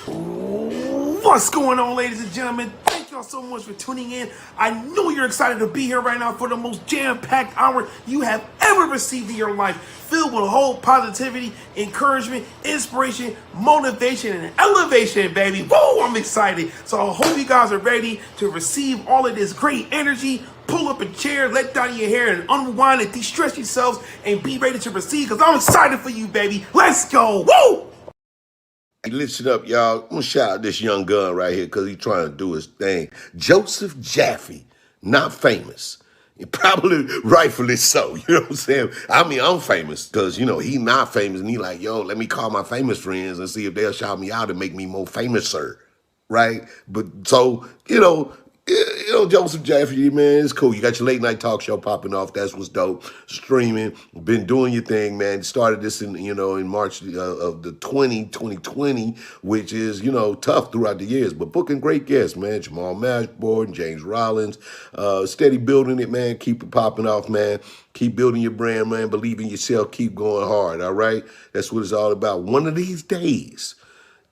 What's going on, ladies and gentlemen? Thank y'all so much for tuning in. I know you're excited to be here right now for the most jam-packed hour you have ever received in your life, filled with hope, positivity, encouragement, inspiration, motivation, and elevation, baby. Whoa, I'm excited. So I hope you guys are ready to receive all of this great energy. Pull up a chair, let down your hair, and unwind and de-stress yourselves and be ready to receive, because I'm excited for you, baby. Let's go. Woo! Hey, listen up, y'all. I'm gonna shout out this young gun right here because he's trying to do his thing. Joseph Jaffe, not famous. Probably rightfully so. You know what I'm saying? I mean, I'm famous because, he not famous. And he like, yo, let me call my famous friends and see if they'll shout me out and make me more famous, sir. Right? But so, Joseph Jaffe, man, it's cool. You got your late night talk show popping off. That's what's dope. Streaming, been doing your thing, man. Started this in March of the 2020, which is, tough throughout the years, but booking great guests, man. Jamal Mashboard, James Rollins, steady building it, man. Keep it popping off, man. Keep building your brand, man. Believe in yourself. Keep going hard, all right? That's what it's all about. One of these days,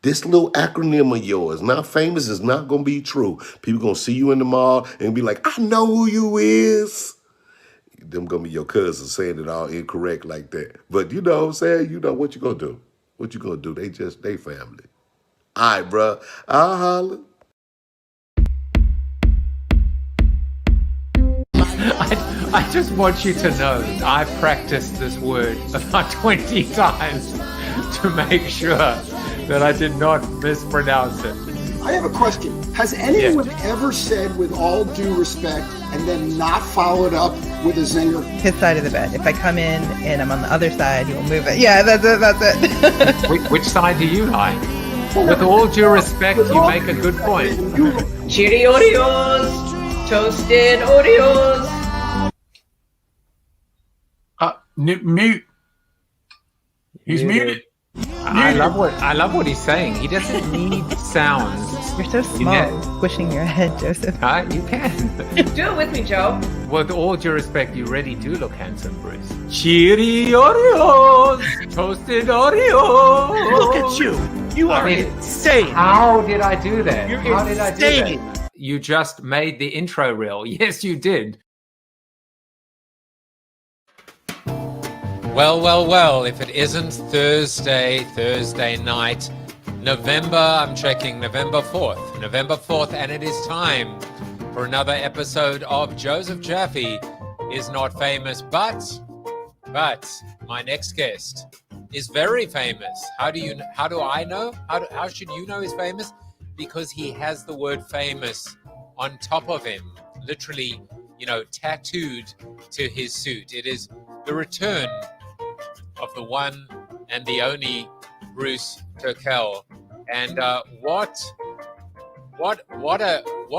this little acronym of yours, not famous, is not going to be true. People going to see you in the mall and be like, I know who you is. Them going to be your cousins saying it all incorrect like that. But you know what I'm saying? You know what you going to do. What you going to do? They family. All right, bro. I'll holler. I just want you to know I practiced this word about 20 times to make sure that I did not mispronounce it. I have a question. Has anyone ever said with all due respect and then not followed up with a zinger? His side of the bed. If I come in and I'm on the other side, he will move it. Yeah, that's it. Which side do you like? With all due respect, you make a good point. Cheery Oreos! Toasted Oreos! Mute. He's muted. I love what he's saying. He doesn't need sounds. You're so small, squishing your head, Joseph. You can. Do it with me, Joe. With all due respect, you really do look handsome, Bruce. Cheery Oreos! Toasted Oreos! Look at you. You are insane. How did I do that? You're How did I do insane. that? You just made the intro reel. Yes, you did. Well, if it isn't Thursday night, I'm checking November 4th, and it is time for another episode of Joseph Jaffe is Not Famous, but my next guest is very famous. How do I know? How should you know he's famous? Because he has the word famous on top of him, literally, tattooed to his suit. It is the return of the one and the only Bruce Turkel, and what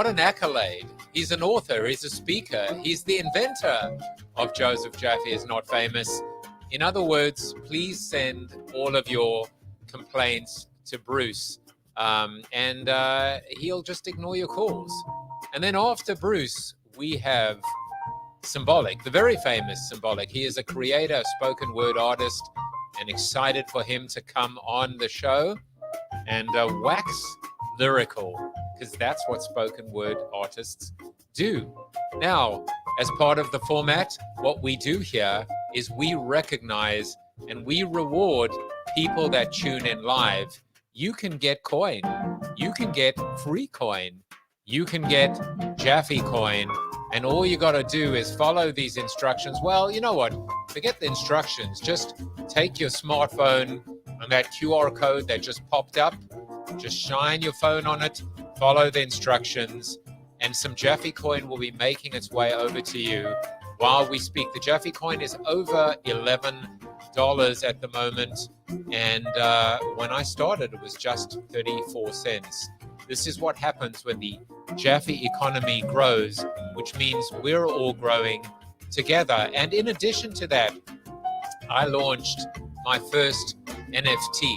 an accolade! He's an author, he's a speaker, he's the inventor of Joseph Jaffe is Not Famous. In other words, please send all of your complaints to Bruce, and he'll just ignore your calls. And then after Bruce, we have Symbolic, the very famous Symbolic. He is a creator, spoken word artist, and excited for him to come on the show and wax lyrical, because that's what spoken word artists do. Now, as part of the format, what we do here is we recognize and we reward people that tune in live. You can get coin. You can get free coin. You can get Jaffe coin. And all you got to do is follow these instructions. Well, you know what? Forget the instructions. Just take your smartphone and that QR code that just popped up. Just shine your phone on it, follow the instructions, and some Jaffe coin will be making its way over to you while we speak. The Jaffe coin is over $11 at the moment. And when I started, it was just 34 cents. This is what happens when the Jaffe economy grows, which means we're all growing together. And in addition to that, I launched my first NFT.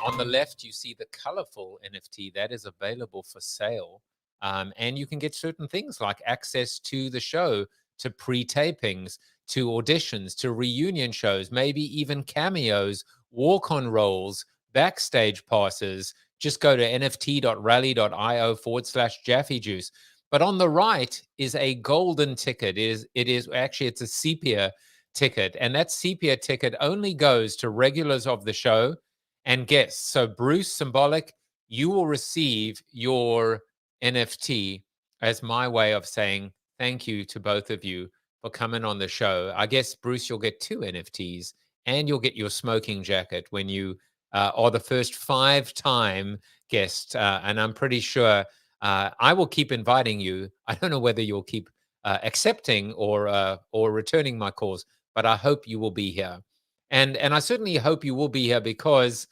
On the left, you see the colorful NFT that is available for sale. And you can get certain things like access to the show, to pre-tapings, to auditions, to reunion shows, maybe even cameos, walk-on roles, backstage passes. just go to nft.rally.io/Jaffe Juice. But on the right is a golden ticket. It's a sepia ticket. And that sepia ticket only goes to regulars of the show and guests. So Bruce, Symbolic, you will receive your NFT as my way of saying thank you to both of you for coming on the show. I guess, Bruce, you'll get 2 NFTs and you'll get your smoking jacket when you are the first 5-time guest. And I'm pretty sure I will keep inviting you. I don't know whether you'll keep accepting or returning my calls, but I hope you will be here. And I certainly hope you will be here because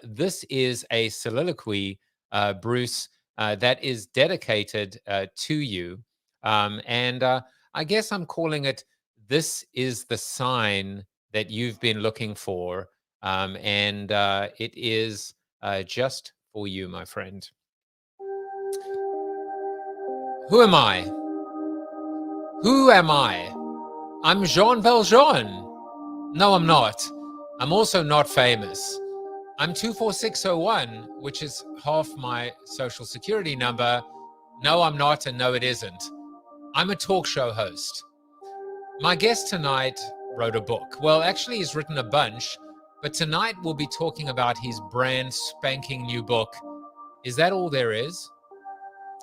this is a soliloquy, Bruce, that is dedicated to you. And I guess I'm calling it, this is the sign that you've been looking for. And it is just for you, my friend. Who am I? Who am I? I'm Jean Valjean. No, I'm not. I'm also not famous. I'm 24601, which is half my social security number. No, I'm not, and no, it isn't. I'm a talk show host. My guest tonight wrote a book. Well, actually, he's written a bunch, but tonight we'll be talking about his brand spanking new book. Is that all there is?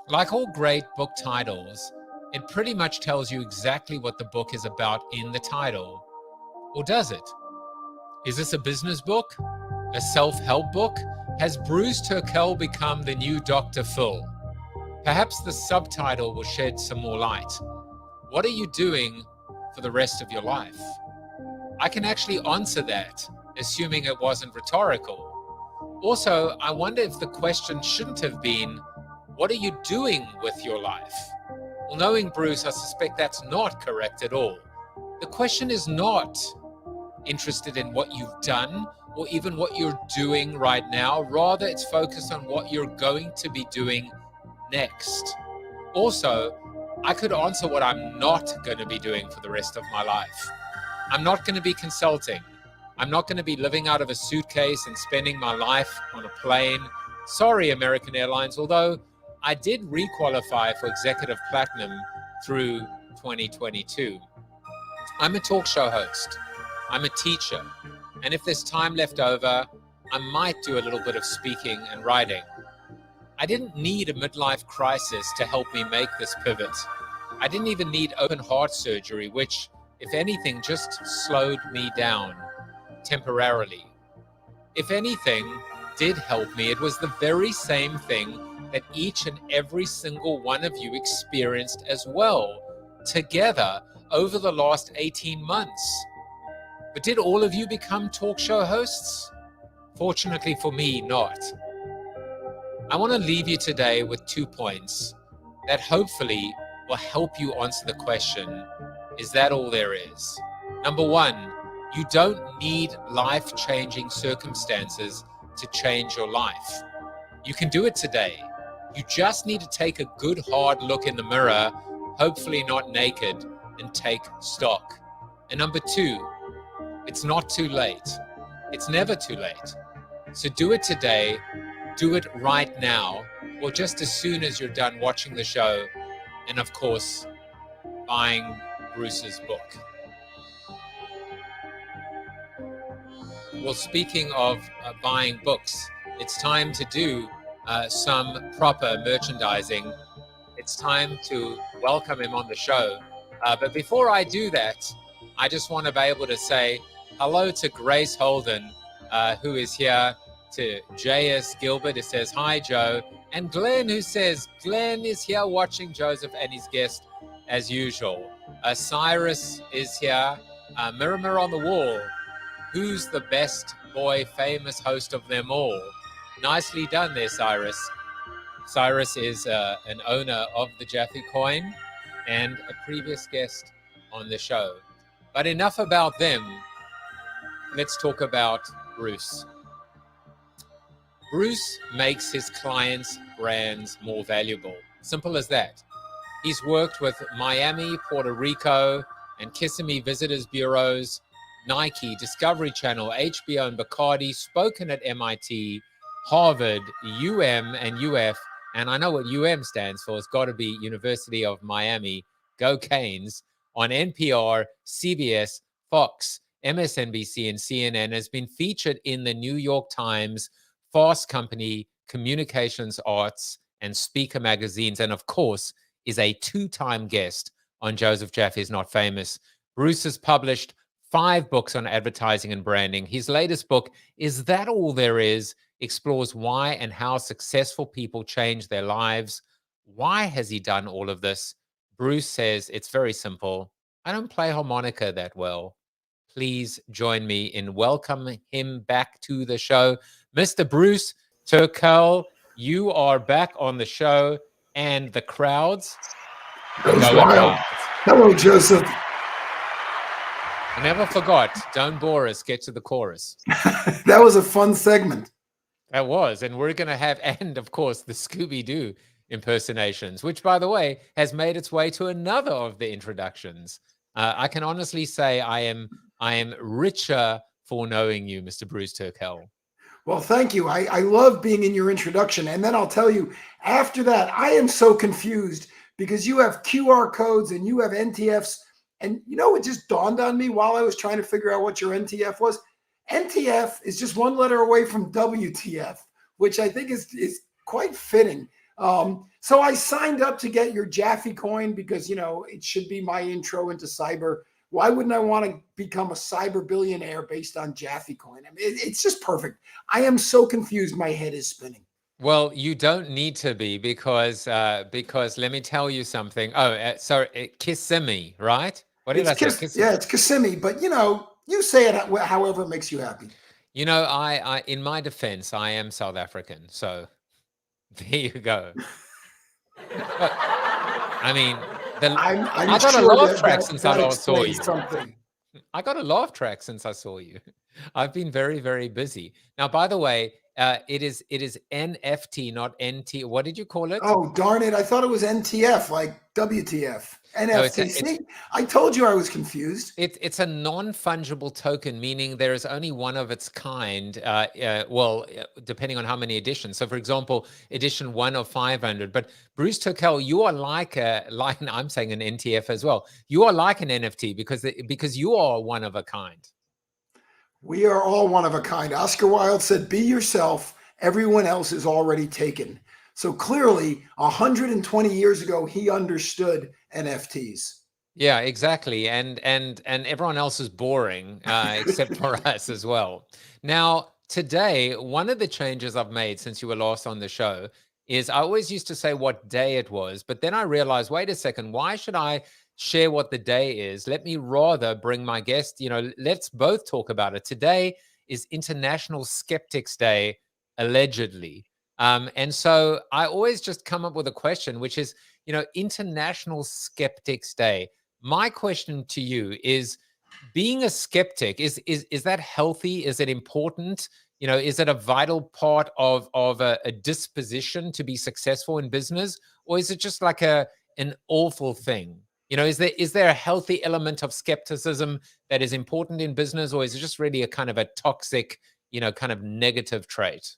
Like all great book titles, it pretty much tells you exactly what the book is about in the title. Or does it? Is this a business book? A self-help book? Has Bruce Turkel become the new Dr. Phil? Perhaps the subtitle will shed some more light. What are you doing for the rest of your life? I can actually answer that, assuming it wasn't rhetorical. Also, I wonder if the question shouldn't have been, what are you doing with your life? Well, knowing Bruce, I suspect that's not correct at all. The question is not interested in what you've done or even what you're doing right now. Rather, it's focused on what you're going to be doing next. Also, I could answer what I'm not going to be doing for the rest of my life. I'm not going to be consulting. I'm not going to be living out of a suitcase and spending my life on a plane. Sorry, American Airlines, although I did requalify for Executive Platinum through 2022. I'm a talk show host. I'm a teacher. And if there's time left over, I might do a little bit of speaking and writing. I didn't need a midlife crisis to help me make this pivot. I didn't even need open heart surgery, which, if anything, just slowed me down temporarily. If anything did help me, it was the very same thing that each and every single one of you experienced as well, together over the last 18 months. But did all of you become talk show hosts? Fortunately for me, not. I want to leave you today with 2 points that hopefully will help you answer the question, is that all there is? Number 1, you don't need life-changing circumstances to change your life. You can do it today. You just need to take a good hard look in the mirror, hopefully not naked, and take stock. And number 2, it's not too late. It's never too late. So do it today, do it right now, or just as soon as you're done watching the show, and of course, buying Bruce's book. Well, speaking of buying books, it's time to do some proper merchandising. It's time to welcome him on the show. But before I do that, I just want to be able to say hello to Grace Holden, who is here, to J.S. Gilbert, who says, hi, Joe, and Glenn, who says, Glenn is here watching Joseph and his guest as usual. Cyrus is here. Mirror, mirror on the wall. Who's the best boy famous host of them all? Nicely done there, Cyrus. Cyrus is an owner of the JAFFE coin and a previous guest on the show. But enough about them. Let's talk about Bruce. Bruce makes his clients' brands more valuable. Simple as that. He's worked with Miami, Puerto Rico, and Kissimmee Visitors Bureaus, Nike, Discovery Channel, HBO, and Bacardi, spoken at MIT, Harvard, and UF. And I know what stands for. It's got to be University of Miami. Go Canes. On NPR, CBS, Fox, MSNBC, and CNN, has been featured in the New York Times, Fast Company, Communications Arts, and Speaker magazines, and of course, is a 2-time guest on Joseph Jaffe's Not Famous. Bruce has published 5 books on advertising and branding. His latest book, Is That All There Is?, explores why and how successful people change their lives. Why has he done all of this? Bruce says it's very simple. I don't play harmonica that well. Please join me in welcoming him back to the show. Mr. Bruce Turkel, you are back on the show, and the crowds That was go wild. wild. Hello, Joseph. I never forgot. Don't bore us. Get to the chorus. That was a fun segment. That was. And we're going to have, and of course, the Scooby-Doo impersonations, which, by the way, has made its way to another of the introductions. I can honestly say I am richer for knowing you, Mr. Bruce Turkel. Well, thank you. I love being in your introduction. And then I'll tell you, after that, I am so confused because you have QR codes and you have NTFs. And you know, it just dawned on me while I was trying to figure out what your NTF was. NTF is just one letter away from WTF, which I think is quite fitting. So I signed up to get your JAFFE coin because, you know, it should be my intro into cyber. Why wouldn't I want to become a cyber billionaire based on JAFFE coin? I mean, it's just perfect. I am so confused. My head is spinning. Well, you don't need to be because let me tell you something. Oh, sorry, Kissimmee, right? What did I say? Yeah, it's Kissimmee, but you know, you say it however it makes you happy. You know, I in my defense, I am South African, so there you go. But, I mean, I got a laugh track since I last saw you. I got a laugh track since I saw you. I've been very, very busy. Now, by the way, it is NFT, not NT. What did you call it? Oh, darn it. I thought it was NTF, like WTF. NFT. See, I told you I was confused. It's a non-fungible token, meaning there is only one of its kind. Depending on how many editions. So, for example, edition 1 of 500. But Bruce Turkel, you are like I'm saying an NTF as well. You are like an NFT because you are one of a kind. We are all one of a kind. Oscar Wilde said, "Be yourself. Everyone else is already taken." So clearly, 120 years ago, he understood NFTs. Yeah, exactly. And everyone else is boring, except for us as well. Now, today, one of the changes I've made since you were last on the show is I always used to say what day it was, but then I realized, wait a second, why should I share what the day is? Let me rather bring my guest, let's both talk about it. Today is International Skeptics Day, allegedly. And so I always just come up with a question, which is, International Skeptics Day. My question to you is, being a skeptic, is that healthy? Is it important? Is it a vital part of a disposition to be successful in business? Or is it just like an awful thing? Is there a healthy element of skepticism that is important in business, or is it just really a kind of a toxic, kind of negative trait?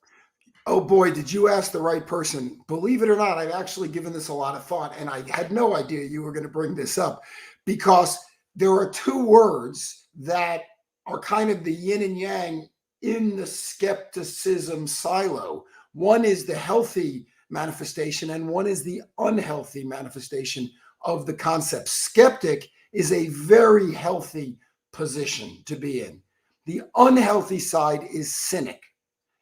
Oh boy, did you ask the right person. Believe it or not, I've actually given this a lot of thought, and I had no idea you were going to bring this up, because there are two words that are kind of the yin and yang in the skepticism silo. One is the healthy manifestation, and one is the unhealthy manifestation of the concept. Skeptic is a very healthy position to be in. The unhealthy side is cynic.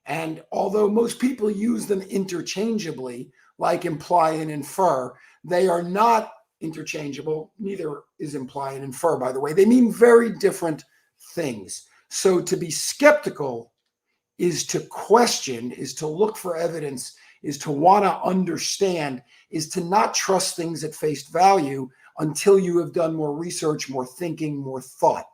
And although most people use them interchangeably, like imply and infer, they are not interchangeable. Neither is imply and infer, by the way. They mean very different things. So to be skeptical is to question, is to look for evidence, is to want to understand, is to not trust things at face value until you have done more research, more thinking, more thought.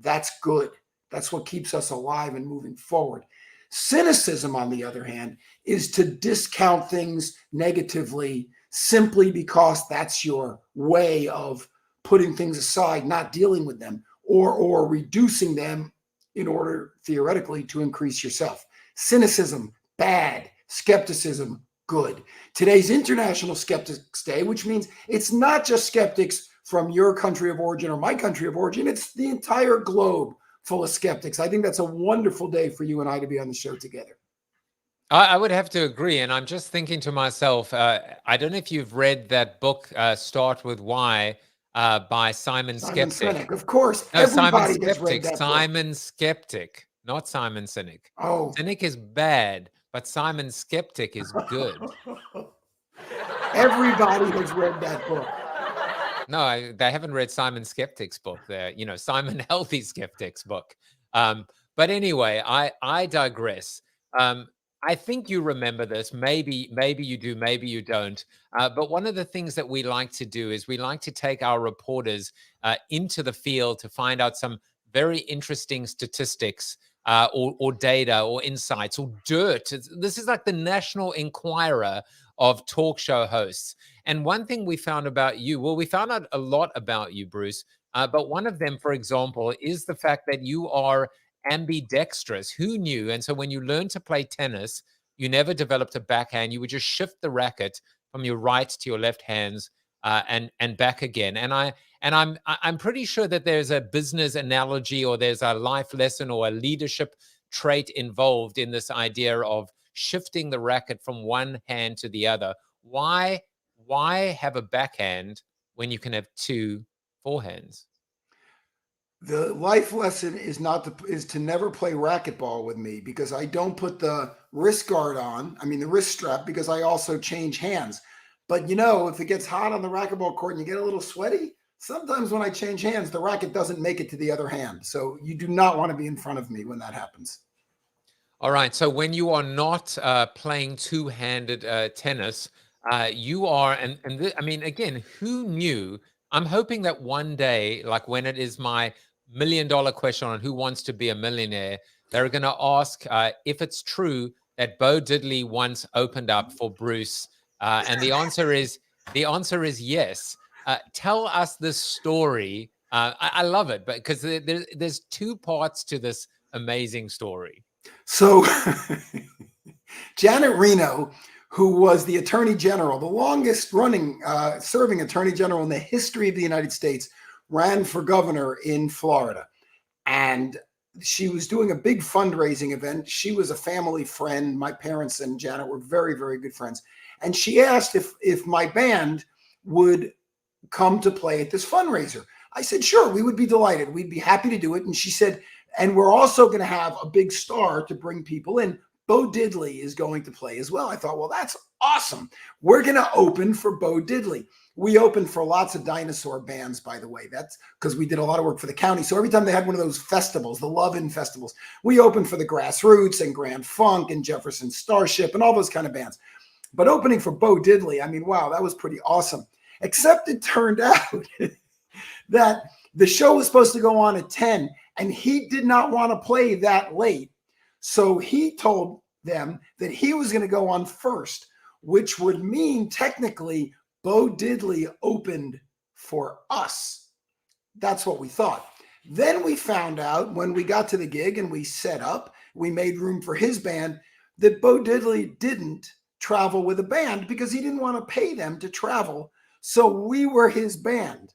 That's good. That's what keeps us alive and moving forward. Cynicism, on the other hand, is to discount things negatively simply because that's your way of putting things aside, not dealing with them, or reducing them in order, theoretically, to increase yourself. Cynicism, bad. Skepticism, good. Today's International Skeptics Day, which means it's not just skeptics from your country of origin or my country of origin. It's the entire globe full of skeptics. I think that's a wonderful day for you and I to be on the show together. I would have to agree. And I'm just thinking to myself, I don't know if you've read that book, Start With Why, by Simon Skeptic. Sinek, of course. No, Simon Everybody has read Skeptic. that Simon Skeptic, not Simon Sinek. Oh. Sinek is bad, but Simon Skeptic is good. Everybody has read that book. No, they haven't read Simon Skeptic's book. There, Simon Healthy Skeptic's book. But anyway, I digress. I think you remember this. Maybe you do, maybe you don't. But one of the things that we like to do is we like to take our reporters into the field to find out some very interesting statistics or data or insights or dirt. This is like the National Enquirer of talk show hosts. And one thing we found about you, well, we found out a lot about you, Bruce, but one of them, for example, is the fact that you are ambidextrous. Who knew? And so when you learned to play tennis, you never developed a backhand. You would just shift the racket from your right to your left hands and back again. And I'm pretty sure that there's a business analogy or there's a life lesson or a leadership trait involved in this idea of shifting the racket from one hand to the other. Why have a backhand when you can have two forehands? The life lesson is to never play racquetball with me, because I don't put the wrist guard on. I mean, the wrist strap, because I also change hands. But if it gets hot on the racquetball court and you get a little sweaty, sometimes when I change hands, the racket doesn't make it to the other hand. So you do not want to be in front of me when that happens. All right. So when you are not playing two-handed tennis, you are, I mean, again, who knew? I'm hoping that one day, like when it is my $1 million question on who wants to be a millionaire, they're going to ask if it's true that Bo Diddley once opened up for Bruce, and the answer is yes. Tell us this story. I love it, but because there's two parts to this amazing story. So Janet Reno, who was the Attorney General, the longest running serving Attorney General in the history of the United States, ran for governor in Florida. And she was doing a big fundraising event. She was a family friend. My parents and Janet were very, very good friends. And she asked if my band would come to play at this fundraiser. I said, sure, we would be delighted. We'd be happy to do it. And she said, and we're also going to have a big star to bring people in. Bo Diddley is going to play as well. I thought, well, that's awesome. We're going to open for Bo Diddley. We opened for lots of dinosaur bands, by the way. That's because we did a lot of work for the county. So every time they had one of those festivals, the Love-In festivals, we opened for the Grassroots and Grand Funk and Jefferson Starship and all those kind of bands. But opening for Bo Diddley, I mean, wow, that was pretty awesome. Except it turned out that the show was supposed to go on at 10, and he did not want to play that late. So he told them that he was going to go on first, which would mean technically Bo Diddley opened for us. That's what we thought. Then we found out when we got to the gig and we set up, we made room for his band, that Bo Diddley didn't travel with a band because he didn't want to pay them to travel. So we were his band.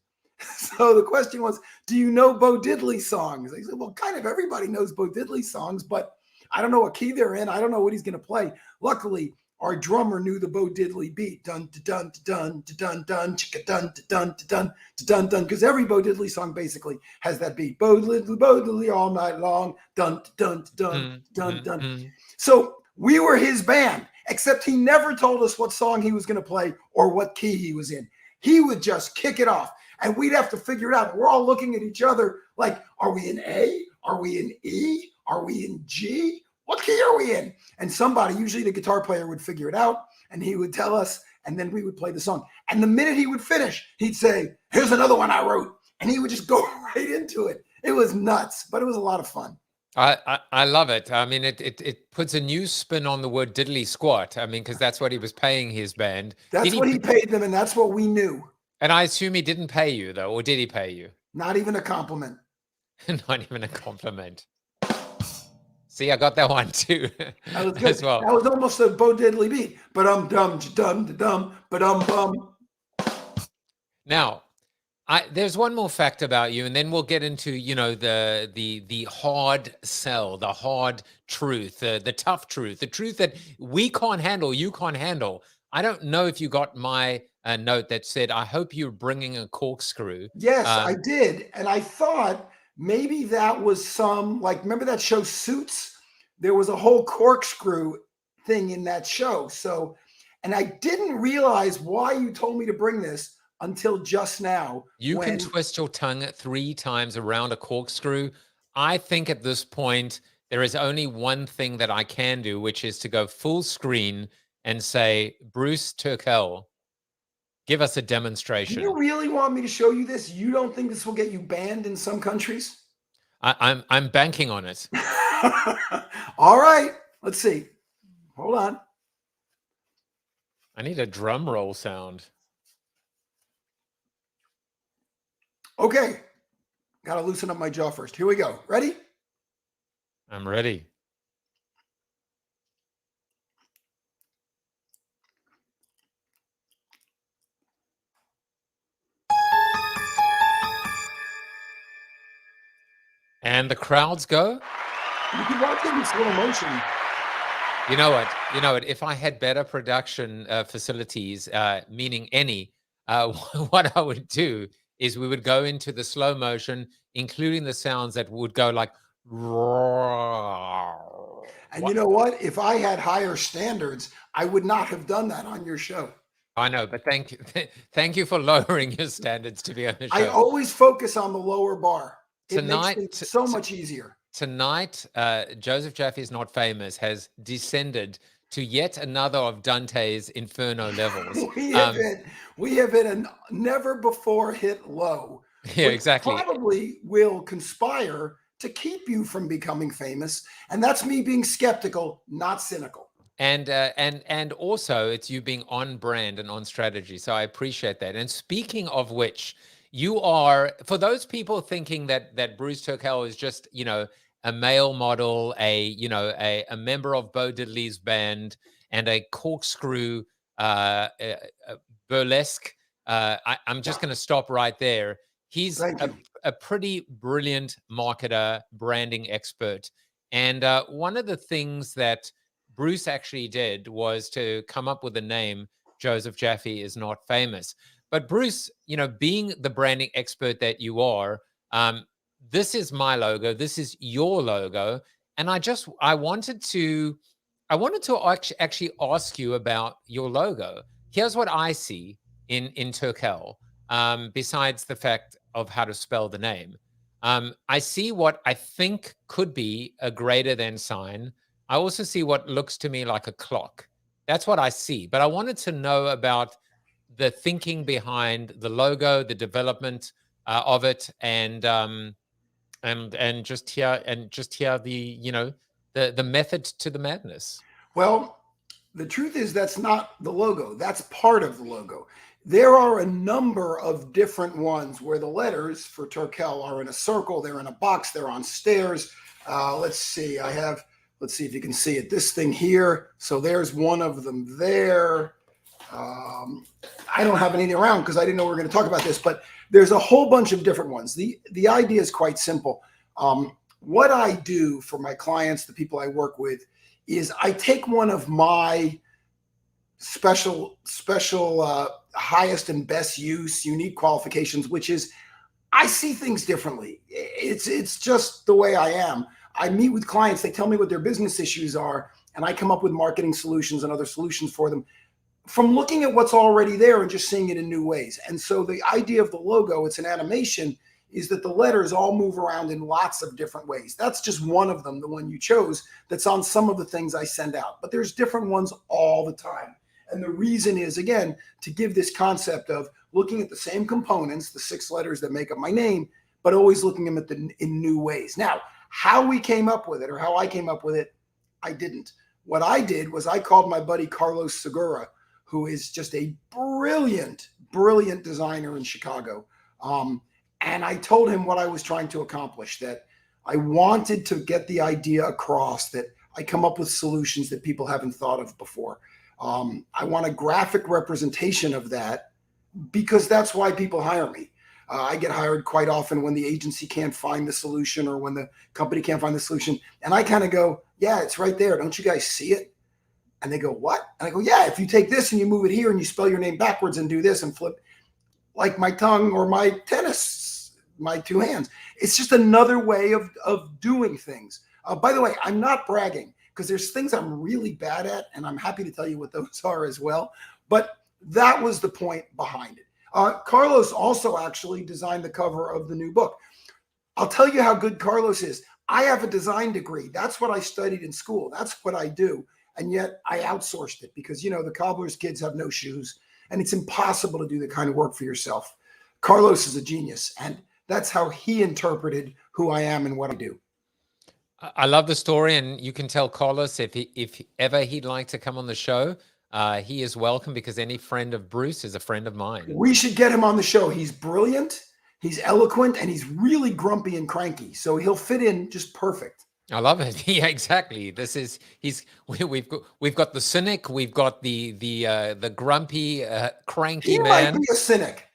So the question was, do you know Bo Diddley songs? I said, well, kind of everybody knows Bo Diddley songs, but I don't know what key they're in. I don't know what he's going to play. Luckily, our drummer knew the Bo Diddley beat. Dun, dun, dun, dun, dun, dun, chicka, dun, dun, dun, dun, dun, because every Bo Diddley song basically has that beat. Bo Diddley all night long. Dun, dun, dun, dun, dun. So we were his band, except he never told us what song he was going to play or what key he was in. He would just kick it off, and we'd have to figure it out. We're all looking at each other like, are we in A? Are we in E? Are we in G? What key are we in? And somebody, usually the guitar player, would figure it out, and he would tell us, and then we would play the song. And the minute he would finish, he'd say, here's another one I wrote. And he would just go right into it. It was nuts, but it was a lot of fun. I love it. I mean, it puts a new spin on the word diddly squat. I mean, because that's what he was paying his band. That's what he paid them, and that's what we knew. And I assume he didn't pay you, though, or did he pay you? Not even a compliment. Not even a compliment. See, I got that one too. That was good. As well. That was almost a Bo Diddley beat. But dum, bum. Now, there's one more fact about you, and then we'll get into, you know, the hard sell, the hard truth, the tough truth, the truth that we can't handle, you can't handle. I don't know if you got my note that said, I hope you're bringing a corkscrew. Yes, I did. And I thought maybe that was some, like, remember that show Suits? There was a whole corkscrew thing in that show. So, and I didn't realize why you told me to bring this until just now. You can twist your tongue 3 times around a corkscrew. I think at this point, there is only one thing that I can do, which is to go full screen and say, Bruce Turkel, give us a demonstration. Do you really want me to show you this? You don't think this will get you banned in some countries? I'm banking on it. All right, let's see. Hold on. I need a drum roll sound. Okay, got to loosen up my jaw first. Here we go. Ready? I'm ready. And the crowds go. You can watch it in slow motion. You know what? If I had better production facilities, meaning any, what I would do is we would go into the slow motion, including the sounds that would go like. And you know what? If I had higher standards, I would not have done that on your show. I know, but thank you for lowering your standards to be on the show. I always focus on the lower bar. Tonight, it makes it so much easier. Tonight, Joseph Jaffe is Not Famous has descended to yet another of Dante's Inferno levels. we have hit a never before hit low. Yeah, exactly. Probably will conspire to keep you from becoming famous, and that's me being skeptical, not cynical. And also it's you being on brand and on strategy. So I appreciate that. And speaking of which, you are, for those people thinking that Bruce Turkel is just, you know, a male model, a member of Bo Diddley's band, and a corkscrew burlesque. I'm just going to stop right there. He's a pretty brilliant marketer, branding expert. And one of the things that Bruce actually did was to come up with the name Joseph Jaffe is Not Famous. But Bruce, you know, being the branding expert that you are, this is my logo. This is your logo. And I wanted to actually ask you about your logo. Here's what I see in Turkel, besides the fact of how to spell the name. I see what I think could be a greater than sign. I also see what looks to me like a clock. That's what I see. But I wanted to know about the thinking behind the logo, the development of it, and just hear the the method to the madness. Well, the truth is that's not the logo. That's part of the logo. There are a number of different ones where the letters for Turkel are in a circle, they're in a box, they're on stairs. Let's see. Let's see if you can see it. This thing here. So there's one of them there. I don't have anything around because I didn't know we were going to talk about this, but there's a whole bunch of different ones. The idea is quite simple. What I do for my clients, the people I work with, is I take one of my special highest and best use, unique qualifications, which is I see things differently. It's just the way I am. I meet with clients, they tell me what their business issues are, and I come up with marketing solutions and other solutions for them from looking at what's already there and just seeing it in new ways. And so the idea of the logo, it's an animation, is that the letters all move around in lots of different ways. That's just one of them, the one you chose, that's on some of the things I send out. But there's different ones all the time. And the reason is, again, to give this concept of looking at the same components, the 6 letters that make up my name, but always looking at them in new ways. Now, how we came up with it, or how I came up with it, I didn't. What I did was I called my buddy Carlos Segura, who is just a brilliant, brilliant designer in Chicago. And I told him what I was trying to accomplish, that I wanted to get the idea across that I come up with solutions that people haven't thought of before. I want a graphic representation of that because that's why people hire me. I get hired quite often when the agency can't find the solution or when the company can't find the solution. And I kind of go, yeah, it's right there. Don't you guys see it? And they go, what? And I go, yeah, if you take this and you move it here and you spell your name backwards and do this and flip like my tongue or my tennis, my two hands. It's just another way of doing things. By the way, I'm not bragging because there's things I'm really bad at, and I'm happy to tell you what those are as well. But that was the point behind it. Carlos also actually designed the cover of the new book. I'll tell you how good Carlos is. I have a design degree. That's what I studied in school. That's what I do. And yet I outsourced it because, you know, the cobbler's kids have no shoes and it's impossible to do the kind of work for yourself. Carlos is a genius. And that's how he interpreted who I am and what I do. I love the story, and you can tell Carlos if ever he'd like to come on the show, he is welcome because any friend of Bruce is a friend of mine. We should get him on the show. He's brilliant, he's eloquent, and he's really grumpy and cranky. So he'll fit in just perfect. I love it. Yeah, exactly. This is we've got the cynic, we've got the grumpy, cranky man. He might be a cynic.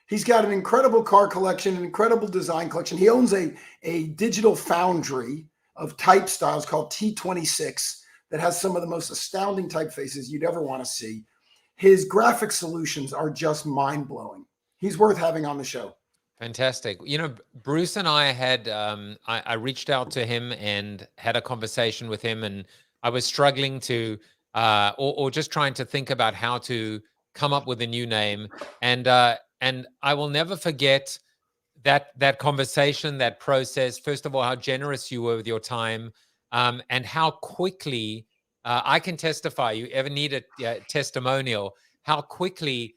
He's got an incredible car collection, an incredible design collection. He owns a digital foundry of type styles called T26 that has some of the most astounding typefaces you'd ever want to see. His graphic solutions are just mind-blowing. He's worth having on the show. Fantastic. You know, Bruce and I had, I reached out to him and had a conversation with him, and I was struggling to, or just trying to think about how to come up with a new name. And I will never forget that conversation, that process. First of all, how generous you were with your time, and how quickly, I can testify, you ever need a testimonial, how quickly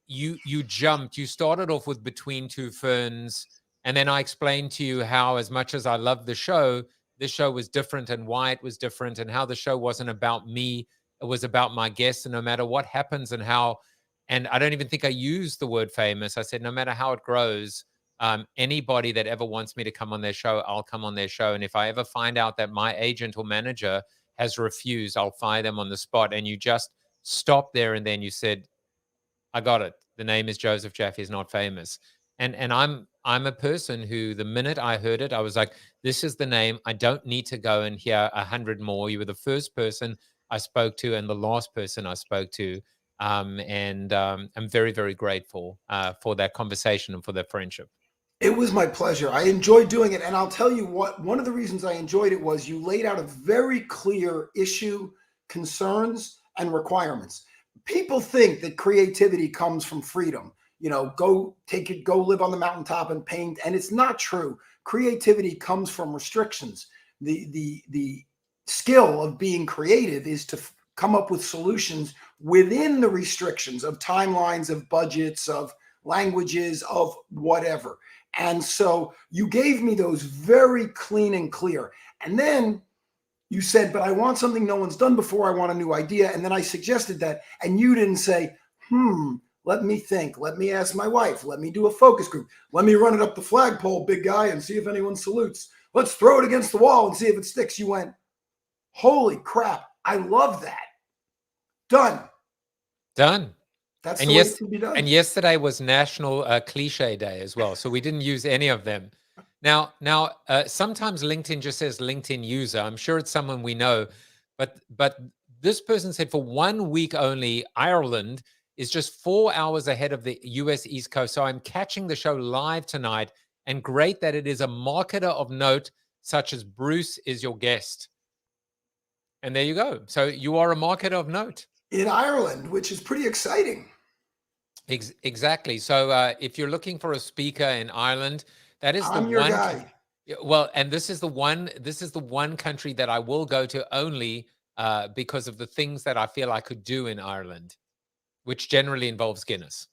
you jumped. You started off with Between Two Ferns, and then I explained to you how, as much as I loved the show, this show was different and why it was different, and how the show wasn't about me, it was about my guests. And no matter what happens and how, and I don't even think I used the word famous, I said no matter how it grows, anybody that ever wants me to come on their show, I'll come on their show. And if I ever find out that my agent or manager has refused, I'll fire them on the spot. And you just stopped there, and then you said, I got it. The name is Joseph Jaffe is Not Famous. And I'm a person who, the minute I heard it, I was like, this is the name. I don't need to go and hear 100 more. You were the first person I spoke to and the last person I spoke to. And I'm very, very grateful for that conversation and for that friendship. It was my pleasure. I enjoyed doing it. And I'll tell you what, one of the reasons I enjoyed it was you laid out a very clear issue, concerns, and requirements. People think that creativity comes from freedom. You know, go live on the mountaintop and paint. And it's not true. Creativity comes from restrictions. The skill of being creative is to come up with solutions within the restrictions of timelines, of budgets, of languages, of whatever. And so you gave me those very clean and clear. And then you said, but I want something no one's done before. I want a new idea. And then I suggested that. And you didn't say, let me think. Let me ask my wife. Let me do a focus group. Let me run it up the flagpole, big guy, and see if anyone salutes. Let's throw it against the wall and see if it sticks. You went, holy crap. I love that. Done. That's the way it should be done. And yesterday was National Cliche Day as well. So we didn't use any of them. Now, sometimes LinkedIn just says LinkedIn user. I'm sure it's someone we know, but this person said for 1 week only, Ireland is just 4 hours ahead of the US East Coast. So I'm catching the show live tonight, and great that it is a marketer of note, such as Bruce is your guest. And there you go. So you are a marketer of note. In Ireland, which is pretty exciting. Exactly. So if you're looking for a speaker in Ireland, that is the your one guy. Well, and this is the one country that I will go to only because of the things that I feel I could do in Ireland, which generally involves Guinness.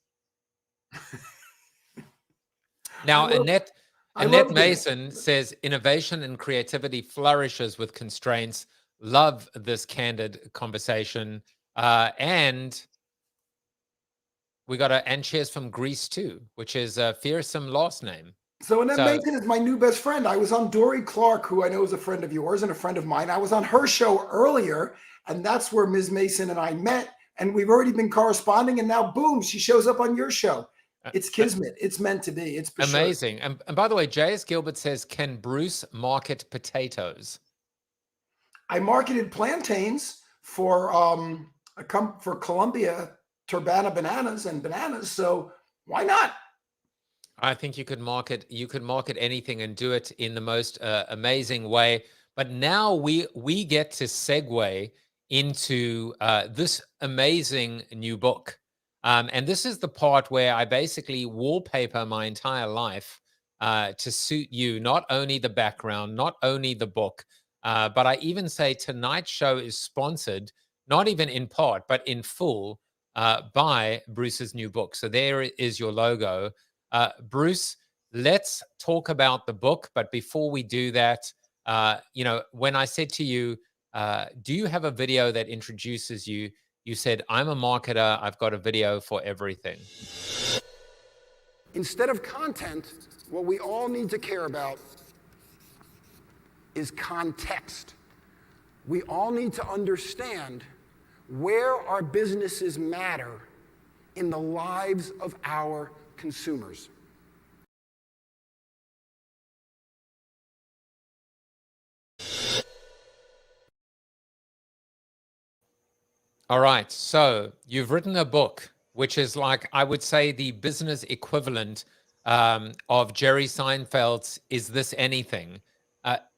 Now, Annette Mason says innovation and creativity flourishes with constraints. Love this candid conversation. And we got and cheers from Greece too, which is a fearsome last name. So Annette Mason is my new best friend. I was on Dory Clark, who I know is a friend of yours and a friend of mine. I was on her show earlier, and that's where Ms. Mason and I met. And we've already been corresponding, and now boom, she shows up on your show. It's kismet. It's meant to be. It's amazing. Sure. And by the way, J.S. Gilbert says, can Bruce market potatoes? I marketed plantains for Columbia Turbana bananas and bananas. So why not? I think you could market anything and do it in the most amazing way. But now we get to segue into this amazing new book. And this is the part where I basically wallpaper my entire life to suit you, not only the background, not only the book, but I even say tonight's show is sponsored, not even in part, but in full by Bruce's new book. So there is your logo. Bruce, let's talk about the book. But before we do that, when I said to you, do you have a video that introduces you? You said, I'm a marketer. I've got a video for everything. Instead of content, what we all need to care about is context. We all need to understand where our businesses matter in the lives of our consumers. All right. So you've written a book, which is like, I would say, the business equivalent of Jerry Seinfeld's Is This Anything?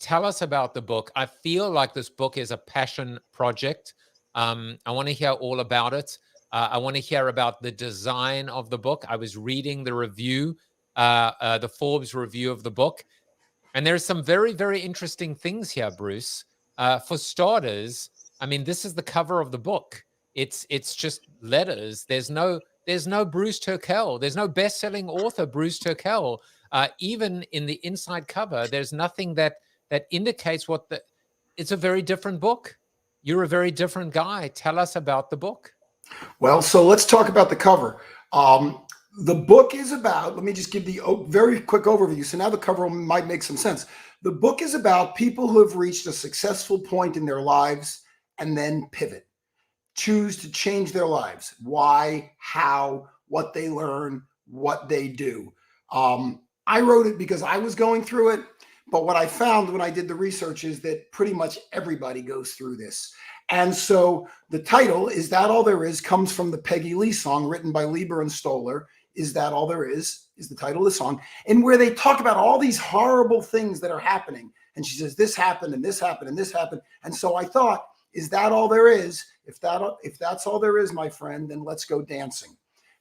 Tell us about the book. I feel like this book is a passion project. I want to hear all about it. I want to hear about the design of the book. I was reading the review, the Forbes review of the book. And there's some very, very interesting things here, Bruce. For starters, I mean, this is the cover of the book. It's just letters. There's no Bruce Turkel. There's no best-selling author Bruce Turkel. Even in the inside cover, there's nothing that indicates it's a very different book. You're a very different guy. Tell us about the book. Well, so let's talk about the cover. The book is about, let me just give the very quick overview. So now the cover might make some sense. The book is about people who have reached a successful point in their lives and then pivot, choose to change their lives. Why, how, what they learn, what they do. I wrote it because I was going through it. But what I found when I did the research is that pretty much everybody goes through this. And so the title, Is That All There Is, comes from the Peggy Lee song written by Lieber and Stoller. Is That All There Is the title of the song, and where they talk about all these horrible things that are happening. And she says, this happened and this happened and this happened. And so I thought, is that all there is? If that's all there is, my friend, then let's go dancing.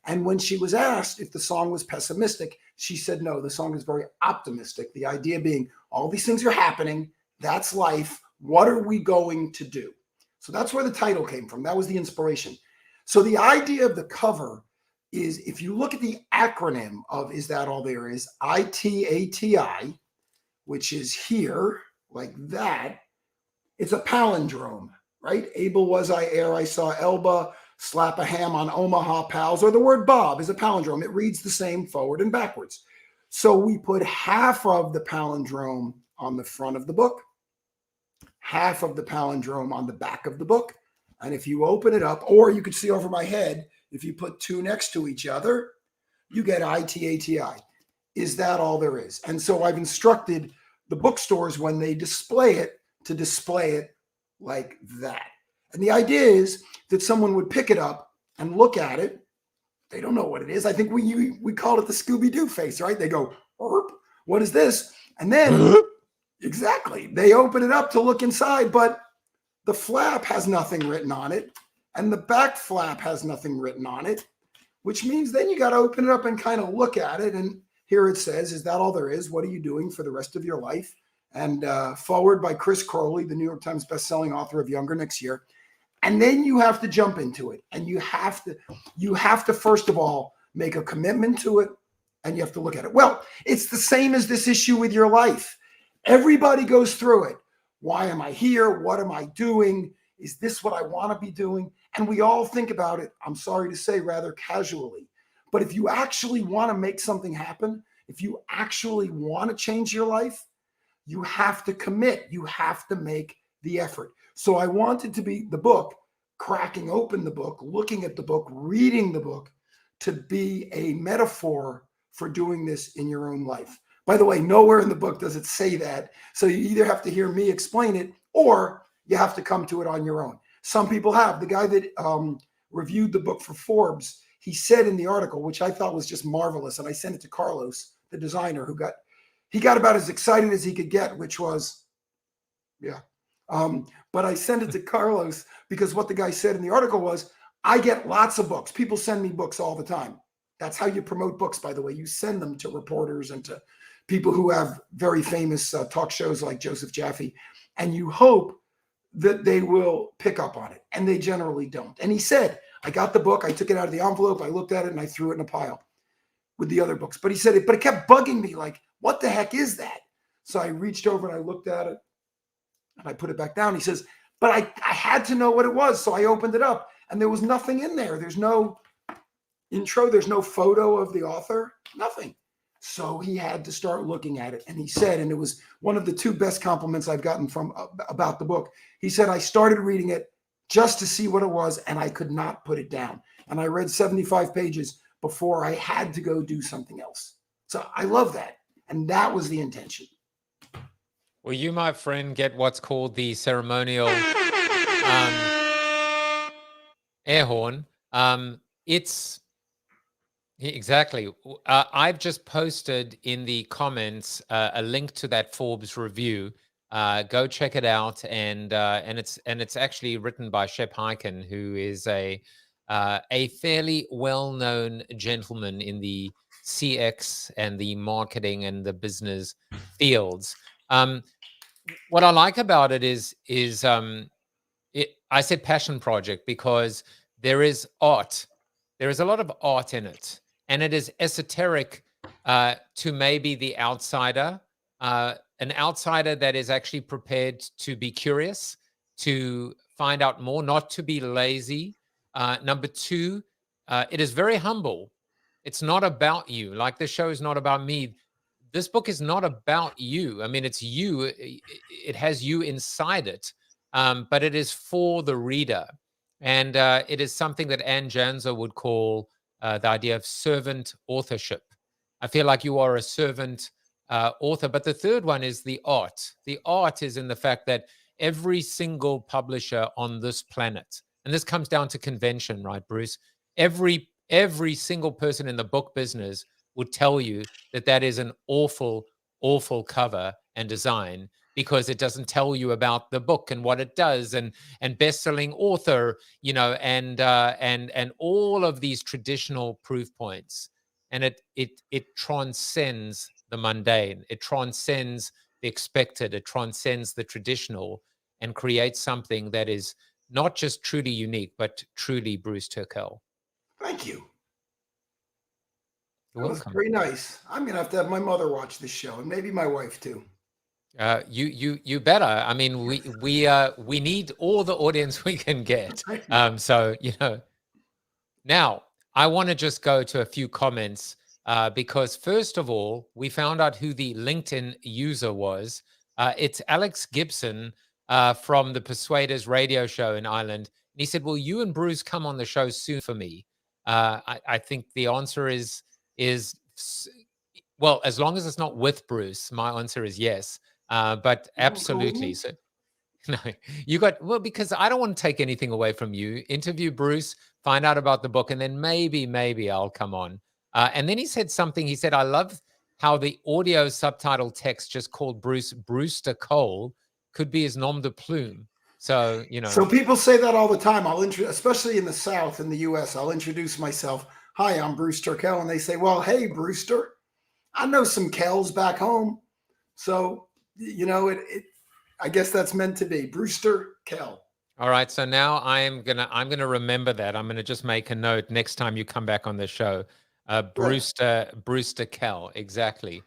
And when she was asked if the song was pessimistic, she said, no, the song is very optimistic. The idea being all these things are happening. That's life. What are we going to do? So that's where the title came from. That was the inspiration. So the idea of the cover is, if you look at the acronym of Is That All There Is, ITATI, which is here like that, it's a palindrome, right? Able was I ere I saw Elba, slap a ham on Omaha pals, or the word Bob is a palindrome. It reads the same forward and backwards. So we put half of the palindrome on the front of the book, half of the palindrome on the back of the book. And if you open it up, or you could see over my head, if you put two next to each other, you get ITATI. Is that all there is? And so I've instructed the bookstores when they display it to display it like that. And the idea is that someone would pick it up and look at it. They don't know what it is. I think we call it the Scooby-Doo face, right? They go, what is this? And then, exactly, they open it up to look inside, but the flap has nothing written on it, and the back flap has nothing written on it, which means then you got to open it up and kind of look at it. And here it says, is that all there is? What are you doing for the rest of your life? And forward by Chris Crowley, the New York Times bestselling author of Younger Next Year. And then you have to jump into it. And you have to first of all, make a commitment to it, and you have to look at it. Well, it's the same as this issue with your life. Everybody goes through it. Why am I here? What am I doing? Is this what I want to be doing? And we all think about it, I'm sorry to say, rather casually. But if you actually want to make something happen, If you actually want to change your life, you have to commit. You have to make the effort. So I wanted to be the book, cracking open the book, looking at the book, reading the book, to be a metaphor for doing this in your own life. By the way, nowhere in the book does it say that. So you either have to hear me explain it or you have to come to it on your own. Some people have. The guy that reviewed the book for Forbes, he said in the article, which I thought was just marvelous, and I sent it to Carlos, the designer, he got about as excited as he could get, which was, yeah. But I sent it to Carlos because what the guy said in the article was, I get lots of books. People send me books all the time. That's how you promote books, by the way. You send them to reporters and to people who have very famous talk shows like Joseph Jaffe, and you hope that they will pick up on it, and they generally don't. And he said, I got the book, I took it out of the envelope, I looked at it, and I threw it in a pile with the other books. But he said, but it kept bugging me, like, what the heck is that? So I reached over and I looked at it, and I put it back down. He says, but I had to know what it was, so I opened it up, and there was nothing in there. There's no intro, there's no photo of the author, nothing. So he had to start looking at it. And he said, and it was one of the two best compliments I've gotten from about the book. He said, I started reading it just to see what it was, and I could not put it down. And I read 75 pages before I had to go do something else. So I love that. And that was the intention. Well, you, my friend, get what's called the ceremonial air horn. It's exactly. I've just posted in the comments a link to that Forbes review. Go check it out, and it's actually written by Shep Hyken, who is a fairly well-known gentleman in the CX and the marketing and the business fields. What I like about it is I said passion project because there is art. There is a lot of art in it, and it is esoteric to maybe the outsider, an outsider that is actually prepared to be curious, to find out more, not to be lazy. Number two, it is very humble. It's not about you. Like the show is not about me. This book is not about you. I mean, it's you. It has you inside it, but it is for the reader. And it is something that Anne Janzer would call the idea of servant authorship. I feel like you are a servant author. But the third one is the art. The art is in the fact that every single publisher on this planet, and this comes down to convention, right, Bruce? Every single person in the book business would tell you that that is an awful, awful cover and design, because it doesn't tell you about the book and what it does, and best-selling author, you know, and all of these traditional proof points. And it transcends the mundane. It transcends the expected. It transcends the traditional, and creates something that is not just truly unique, but truly Bruce Turkel. Thank you. You're That was welcome. very nice. I'm gonna have to have my mother watch this show, and maybe my wife too. You better. I mean, we need all the audience we can get. So, you know, now I want to just go to a few comments because first of all, we found out who the LinkedIn user was. It's Alex Gibson from the Persuaders radio show in Ireland. And he said, will you and Bruce come on the show soon for me? I think the answer is, well, as long as it's not with Bruce, my answer is yes. But absolutely. So no, you got, well, because I don't want to take anything away from you. Interview Bruce, find out about the book, and then maybe I'll come on. And then he said something. He said, I love how the audio subtitle text just called Bruce Brewster Cole could be his nom de plume. So, you know. So people say that all the time. Especially in the South, in the US, I'll introduce myself. Hi, I'm Bruce Turkel. And they say, well, hey, Brewster, I know some Kells back home. So, you know, I guess that's meant to be Brewster Kell. All right. So now I'm gonna remember that. I'm gonna just make a note next time you come back on the show. Brewster Kell, exactly.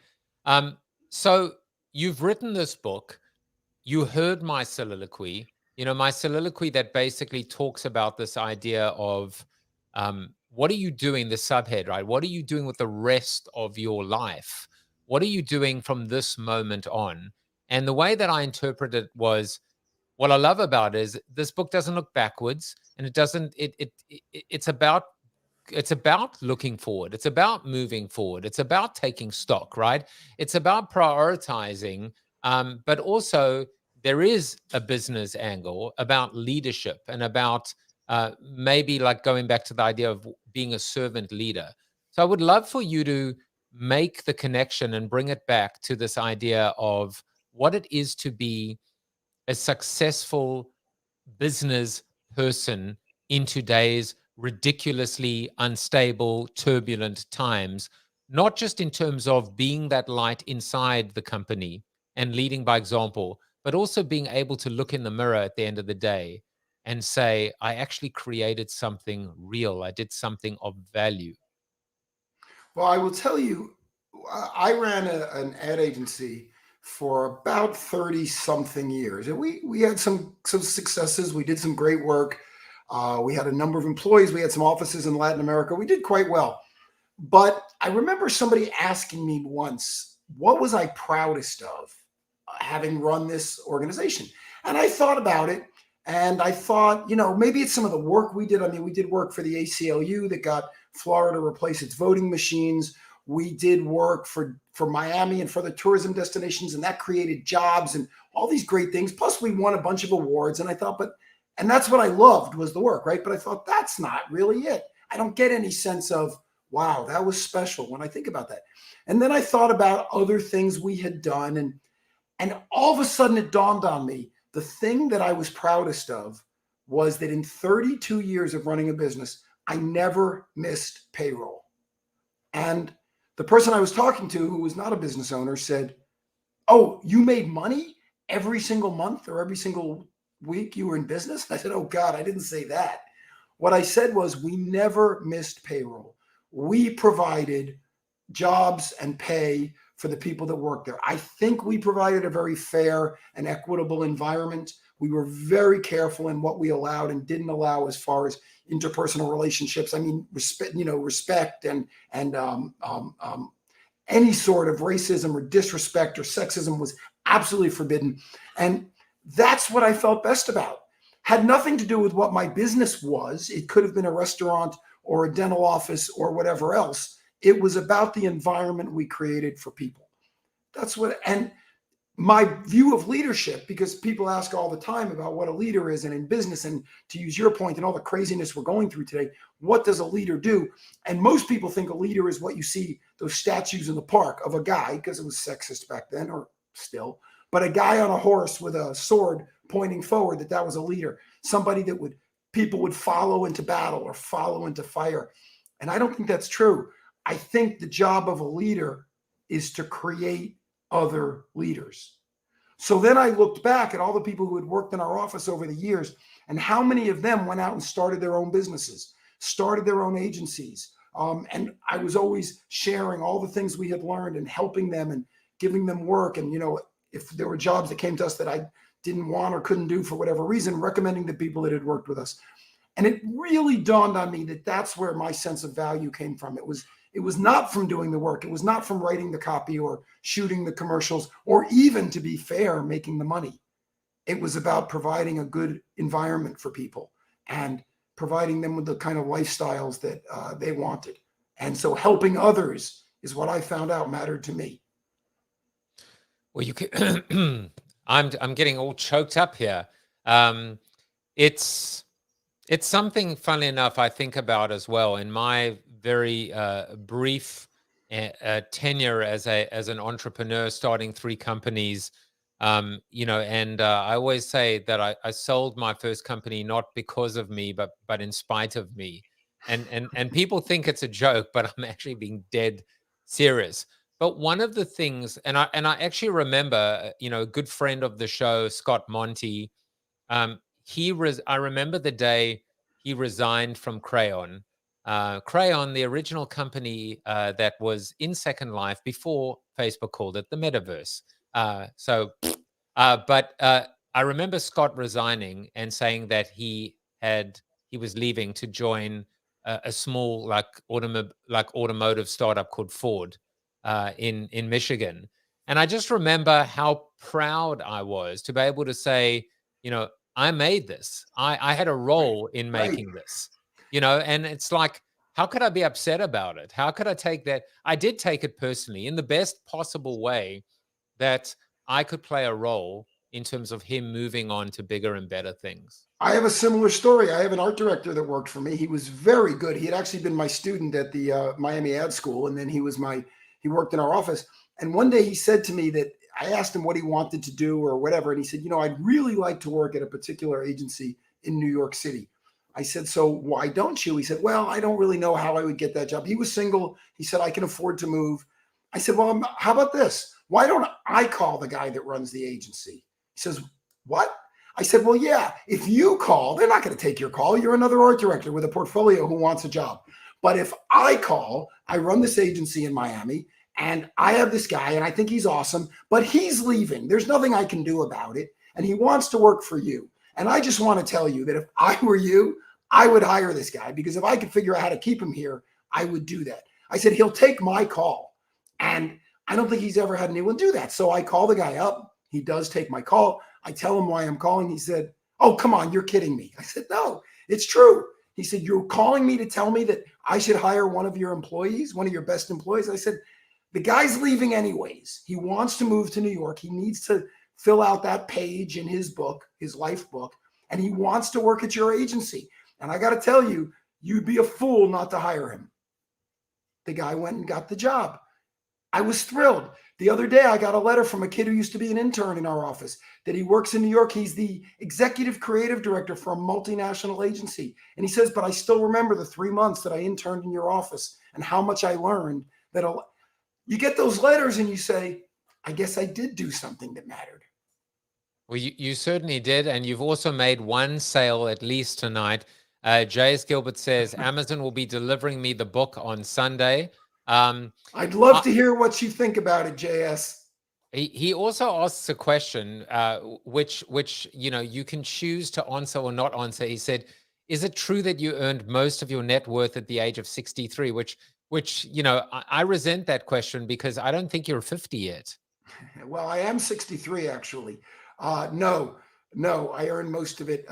So you've written this book. You heard my soliloquy. You know, my soliloquy that basically talks about this idea of what are you doing, the subhead, right? What are you doing with the rest of your life? What are you doing from this moment on? And the way that I interpreted it was, what I love about it is this book doesn't look backwards, and it doesn't, it's about looking forward. It's about moving forward. It's about taking stock, right? It's about prioritizing, but also there is a business angle about leadership and about maybe like going back to the idea of being a servant leader. So I would love for you to make the connection and bring it back to this idea of what it is to be a successful business person in today's ridiculously unstable, turbulent times, not just in terms of being that light inside the company and leading by example, but also being able to look in the mirror at the end of the day and say, I actually created something real. I did something of value. Well, I will tell you, I ran an ad agency for about 30 something years. And we had some successes. We did some great work. We had a number of employees. We had some offices in Latin America. We did quite well. But I remember somebody asking me once, what was I proudest of having run this organization? And I thought about it. And I thought, maybe it's some of the work we did. I mean, we did work for the ACLU that got Florida to replace its voting machines. We did work for Miami and for the tourism destinations, and that created jobs and all these great things. Plus, we won a bunch of awards. And I thought, and that's what I loved was the work, right? But I thought, that's not really it. I don't get any sense of, wow, that was special when I think about that. And then I thought about other things we had done. And all of a sudden it dawned on me, the thing that I was proudest of was that in 32 years of running a business, I never missed payroll. And the person I was talking to, who was not a business owner, said, oh, you made money every single month or every single week you were in business? I said, oh God, I didn't say that. What I said was we never missed payroll. We provided jobs and pay for the people that work there. I think we provided a very fair and equitable environment. We were very careful in what we allowed and didn't allow as far as interpersonal relationships. I mean, respect and any sort of racism or disrespect or sexism was absolutely forbidden. And that's what I felt best about. Had nothing to do with what my business was. It could have been a restaurant or a dental office or whatever else. It was about the environment we created for people. That's what, and my view of leadership, because people ask all the time about what a leader is, and in business, and to use your point and all the craziness we're going through today, what does a leader do? And most people think a leader is what you see those statues in the park of a guy, because it was sexist back then, or still, but a guy on a horse with a sword pointing forward, that was a leader, somebody that people would follow into battle or follow into fire. And I don't think that's true. I think the job of a leader is to create other leaders. So then I looked back at all the people who had worked in our office over the years, and how many of them went out and started their own businesses, started their own agencies. And I was always sharing all the things we had learned and helping them and giving them work. And, if there were jobs that came to us that I didn't want or couldn't do for whatever reason, recommending the people that had worked with us. And it really dawned on me that that's where my sense of value came from. It was not from doing the work. It was not from writing the copy or shooting the commercials, or even, to be fair, making the money. It was about providing a good environment for people and providing them with the kind of lifestyles that they wanted. And so helping others is what I found out mattered to me. Well, you can, I'm getting all choked up here. It's something, funnily enough, I think about as well in my very brief tenure as an entrepreneur, starting 3 companies. And I always say that I sold my first company not because of me, but in spite of me. And people think it's a joke, but I'm actually being dead serious. But one of the things, and I actually remember, a good friend of the show, Scott Monty, I remember the day he resigned from Crayon. Crayon, the original company that was in Second Life before Facebook called it the Metaverse. But I remember Scott resigning and saying that he was leaving to join a small like automotive startup called Ford in Michigan. And I just remember how proud I was to be able to say, you know, I made this. I had a role in making this, you know, and it's like, how could I be upset about it? How could I take that? I did take it personally in the best possible way, that I could play a role in terms of him moving on to bigger and better things. I have a similar story. I have an art director that worked for me. He was very good. He had actually been my student at the Miami Ad School, and then he worked in our office. And one day he said to me that I asked him what he wanted to do or whatever, and he said, you know, I'd really like to work at a particular agency in New York City. I said, so why don't you? He said, well, I don't really know how I would get that job. He was single. He said, I can afford to move. I said, well, how about this? Why don't I call the guy that runs the agency? He says, what? I said, well, yeah, if you call, they're not going to take your call. You're another art director with a portfolio who wants a job. But if I call, I run this agency in Miami, and I have this guy, and I think he's awesome, but he's leaving. There's nothing I can do about it, and he wants to work for you. And I just want to tell you that if I were you, I would hire this guy, because if I could figure out how to keep him here, I would do that. I said, he'll take my call. And I don't think he's ever had anyone do that. So I call the guy up. He does take my call. I tell him why I'm calling. He said, oh, come on, you're kidding me. I said, no, it's true. He said, you're calling me to tell me that I should hire one of your employees, one of your best employees? I said, the guy's leaving anyways. He wants to move to New York. He needs to fill out that page in his book, his life book, and he wants to work at your agency. And I got to tell you, you'd be a fool not to hire him. The guy went and got the job. I was thrilled. The other day, I got a letter from a kid who used to be an intern in our office that he works in New York. He's the executive creative director for a multinational agency. And he says, but I still remember the 3 months that I interned in your office and how much I learned. That you get those letters and you say, I guess I did do something that mattered. Well, you certainly did. And you've also made one sale at least tonight. J.S. Gilbert says, Amazon will be delivering me the book on Sunday. I'd love to hear what you think about it, JS. He also asks a question, which you know, you can choose to answer or not answer. He said, is it true that you earned most of your net worth at the age of 63? Which you know, I resent that question, because I don't think you're 50 yet. Well, I am 63, actually. No, I earned most of it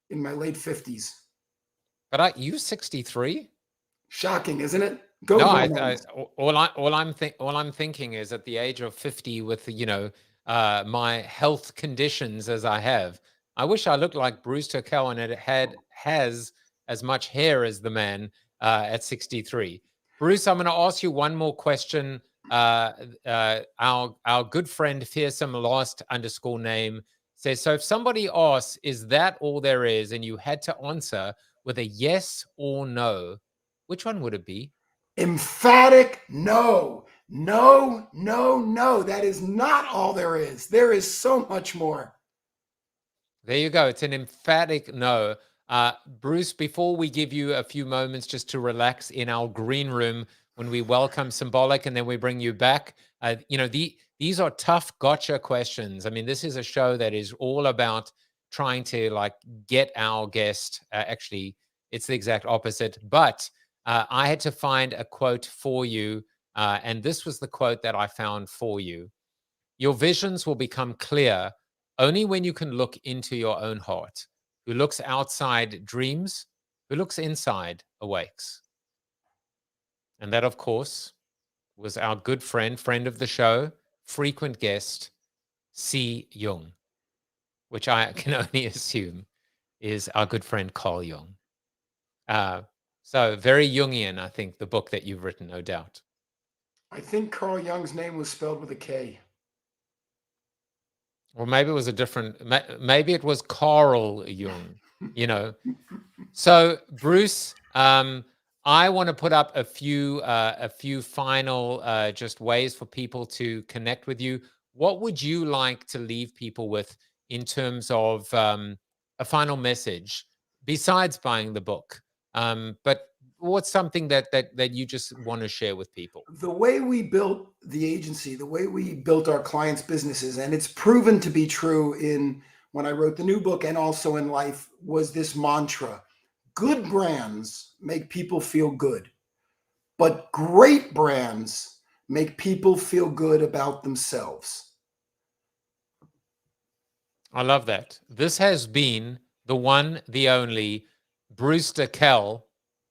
in my late 50s. But you 63? Shocking, isn't it? All I'm thinking is, at the age of 50, with you know my health conditions as I have, I wish I looked like Bruce Turkel and it has as much hair as the man at 63. Bruce, I'm going to ask you one more question. Our good friend Fearsome last _ says, so if somebody asks, is that all there is, and you had to answer with a yes or no, which one would it be? Emphatic no. No. That is not all there is. There is so much more. There you go. It's an emphatic no. Bruce, before we give you a few moments just to relax in our green room when we welcome Symbolic and then we bring you back, you know, these are tough gotcha questions. I mean, this is a show that is all about trying to like get our guest. Actually, it's the exact opposite. But I had to find a quote for you, and this was the quote that I found for you. Your visions will become clear only when you can look into your own heart. Who looks outside dreams, who looks inside awakes. And that, of course, was our good friend of the show, frequent guest, C. Jung, which I can only assume is our good friend Carl Jung. So very Jungian, I think, the book that you've written, no doubt. I think Carl Jung's name was spelled with a K. Or maybe it was a different, maybe it was Carl Jung, you know. So Bruce, I want to put up a few final just ways for people to connect with you. What would you like to leave people with in terms of a final message besides buying the book? But what's something that you just want to share with people? The way we built the agency, the way we built our clients' businesses, and it's proven to be true in when I wrote the new book and also in life, was this mantra: good brands make people feel good, but great brands make people feel good about themselves. I love that. This has been the one, the only Bruce Turkel,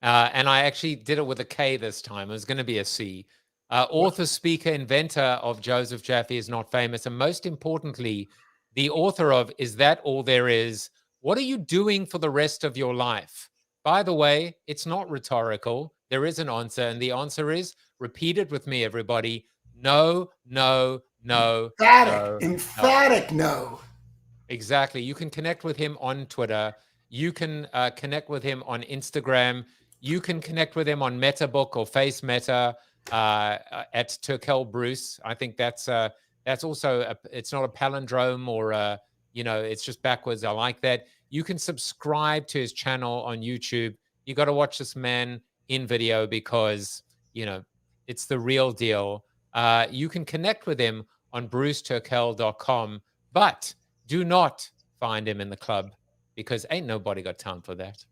and I actually did it with a K this time. It was going to be a C. Author, speaker, inventor of Joseph Jaffe Is Not Famous, and most importantly, the author of Is That All There Is? What are you doing for the rest of your life? By the way, it's not rhetorical. There is an answer, and the answer is, repeat it with me, everybody. No, no, no. Emphatic no. Exactly. You can connect with him on Twitter. You can connect with him on Instagram. You can connect with him on MetaBook or Face Meta at Turkel Bruce. I think that's also it's not a palindrome or it's just backwards. I like that. You can subscribe to his channel on YouTube. You got to watch this man in video because it's the real deal. You can connect with him on bruceturkel.com, but do not find him in the club because ain't nobody got time for that.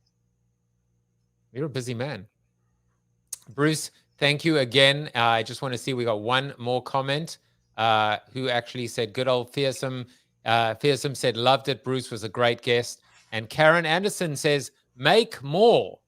You're a busy man. Bruce, thank you again. I just want to see, we got one more comment who actually said, good old Fearsome. Fearsome said, loved it. Bruce was a great guest. And Karen Anderson says, make more.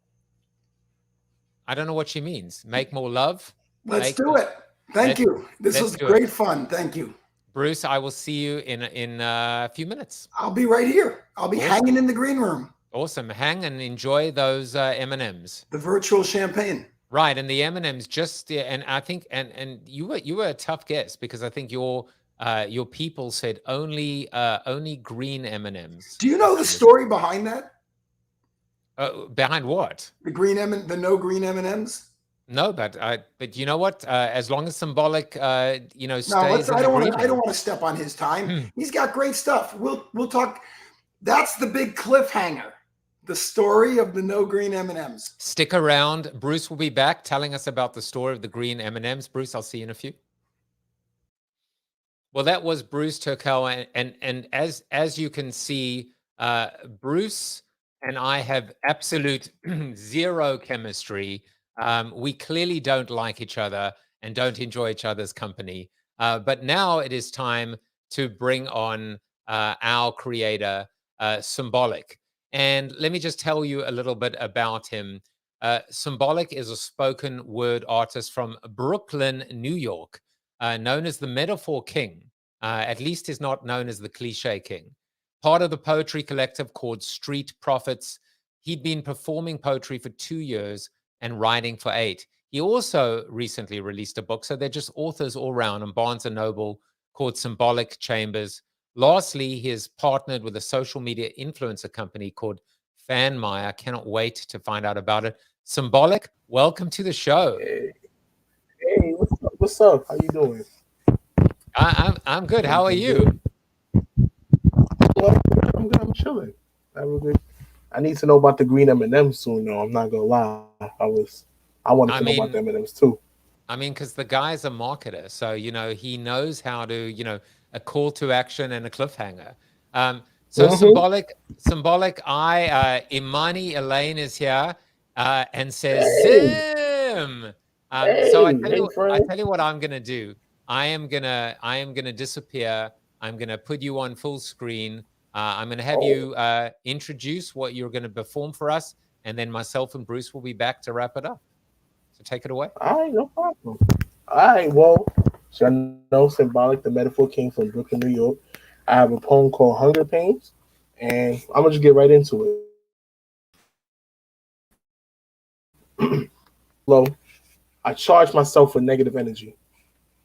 I don't know what she means. Make more love? Let's do it. Thank you. This was great fun. Thank you. Bruce, I will see you in a few minutes. I'll be right here. I'll be hanging in the green room. Awesome. Hang and enjoy those M&Ms. The virtual champagne. Right, and the M&Ms and I think and you were a tough guest because I think your people said only green M&Ms. Do you know the story behind that? Behind what? The no green M&Ms. No, but you know what? As long as Symbolic, stays. No, I don't want to step on his time. He's got great stuff. We'll talk. That's the big cliffhanger. The story of the no green M&Ms. Stick around. Bruce will be back telling us about the story of the green M&Ms. Bruce, I'll see you in a few. Well, that was Bruce Turkel, and as you can see, Bruce and I have absolute zero chemistry. We clearly don't like each other and don't enjoy each other's company. But now it is time to bring on our creator, Symbolic. And let me just tell you a little bit about him. Symbolic is a spoken word artist from Brooklyn, New York, known as the Metaphor King. At least he's not known as the Cliche King. Part of the poetry collective called Street Prophets. He'd been performing poetry for 2 years and writing for 8. He also recently released a book, so they're just authors all around on Barnes & Noble called Symbolic Chambers. Lastly, he has partnered with a social media influencer company called FanMai. I cannot wait to find out about it. Symbolic, welcome to the show. Hey, what's up? How you doing? I'm good. How are you? Well, I'm good. I'm chilling. I need to know about the green M&Ms soon, though. I'm not gonna lie. I wanted to know about the M&Ms too. I mean, because the guy's a marketer, so he knows how to, a call to action and a cliffhanger. Symbolic. Imani Elaine is here and says, Sim. So I tell you what I'm gonna do. I am gonna disappear. I'm gonna put you on full screen. I'm gonna have you introduce what you're gonna perform for us, and then myself and Bruce will be back to wrap it up. So take it away. All right, no problem. All right, well, so I know Symbolic, the Metaphor King from Brooklyn, New York. I have a poem called Hunger Pains, and I'm gonna just get right into it. Well, I charged myself with negative energy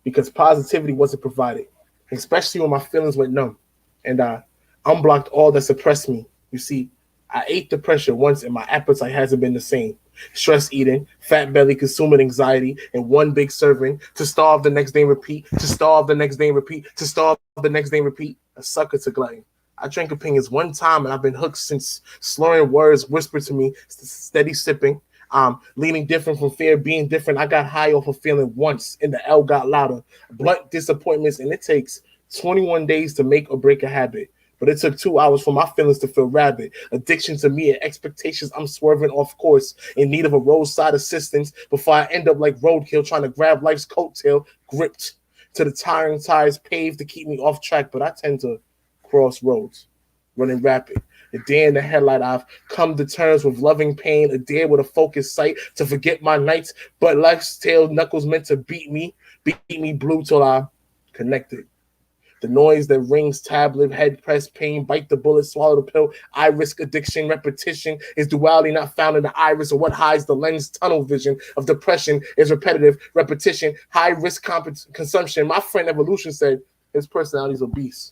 because positivity wasn't provided, especially when my feelings went numb, and I unblocked all that suppressed me. You see, I ate the pressure once and my appetite hasn't been the same. Stress eating, fat belly consuming anxiety in one big serving, to starve the next day and repeat, to starve the next day and repeat, to starve the next day and repeat. A sucker to glutton. I drank opinions one time and I've been hooked since. Slurring words whispered to me, steady sipping. Leaning different from fear, being different. I got high off a feeling once and the L got louder. Blunt disappointments, and it takes 21 days to make or break a habit. But it took 2 hours for my feelings to feel rabid. Addiction to me and expectations, I'm swerving off course in need of a roadside assistance before I end up like roadkill trying to grab life's coattail, gripped to the tiring tires paved to keep me off track. But I tend to cross roads, running rapid. A day in the headlight, I've come to terms with loving pain, a day with a focused sight to forget my nights, but life's tail knuckles meant to beat me blue till I'm connected. The noise that rings, tablet, head press, pain, bite the bullet, swallow the pill, I risk addiction, repetition is duality not found in the iris or what hides the lens, tunnel vision of depression is repetitive, repetition, high risk consumption. My friend Evolution said his personality is obese.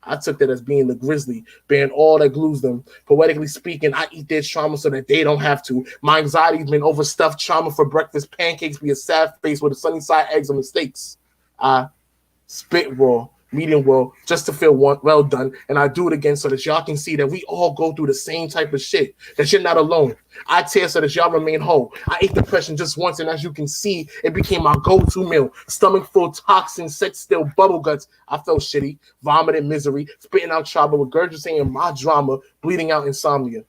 I took that as being the grizzly, bearing all that glues them. Poetically speaking, I eat their trauma so that they don't have to. My anxiety's been overstuffed trauma for breakfast, pancakes be a sad face with a sunny side eggs and mistakes. I spit raw, medium well, just to feel well done, and I do it again so that y'all can see that we all go through the same type of shit, that you're not alone. I tear so that y'all remain whole. I ate depression just once, and as you can see, it became my go-to meal. Stomach full of toxins, sex still, bubble guts. I felt shitty, vomited misery, spitting out trouble, regurgitating my drama, bleeding out insomnia.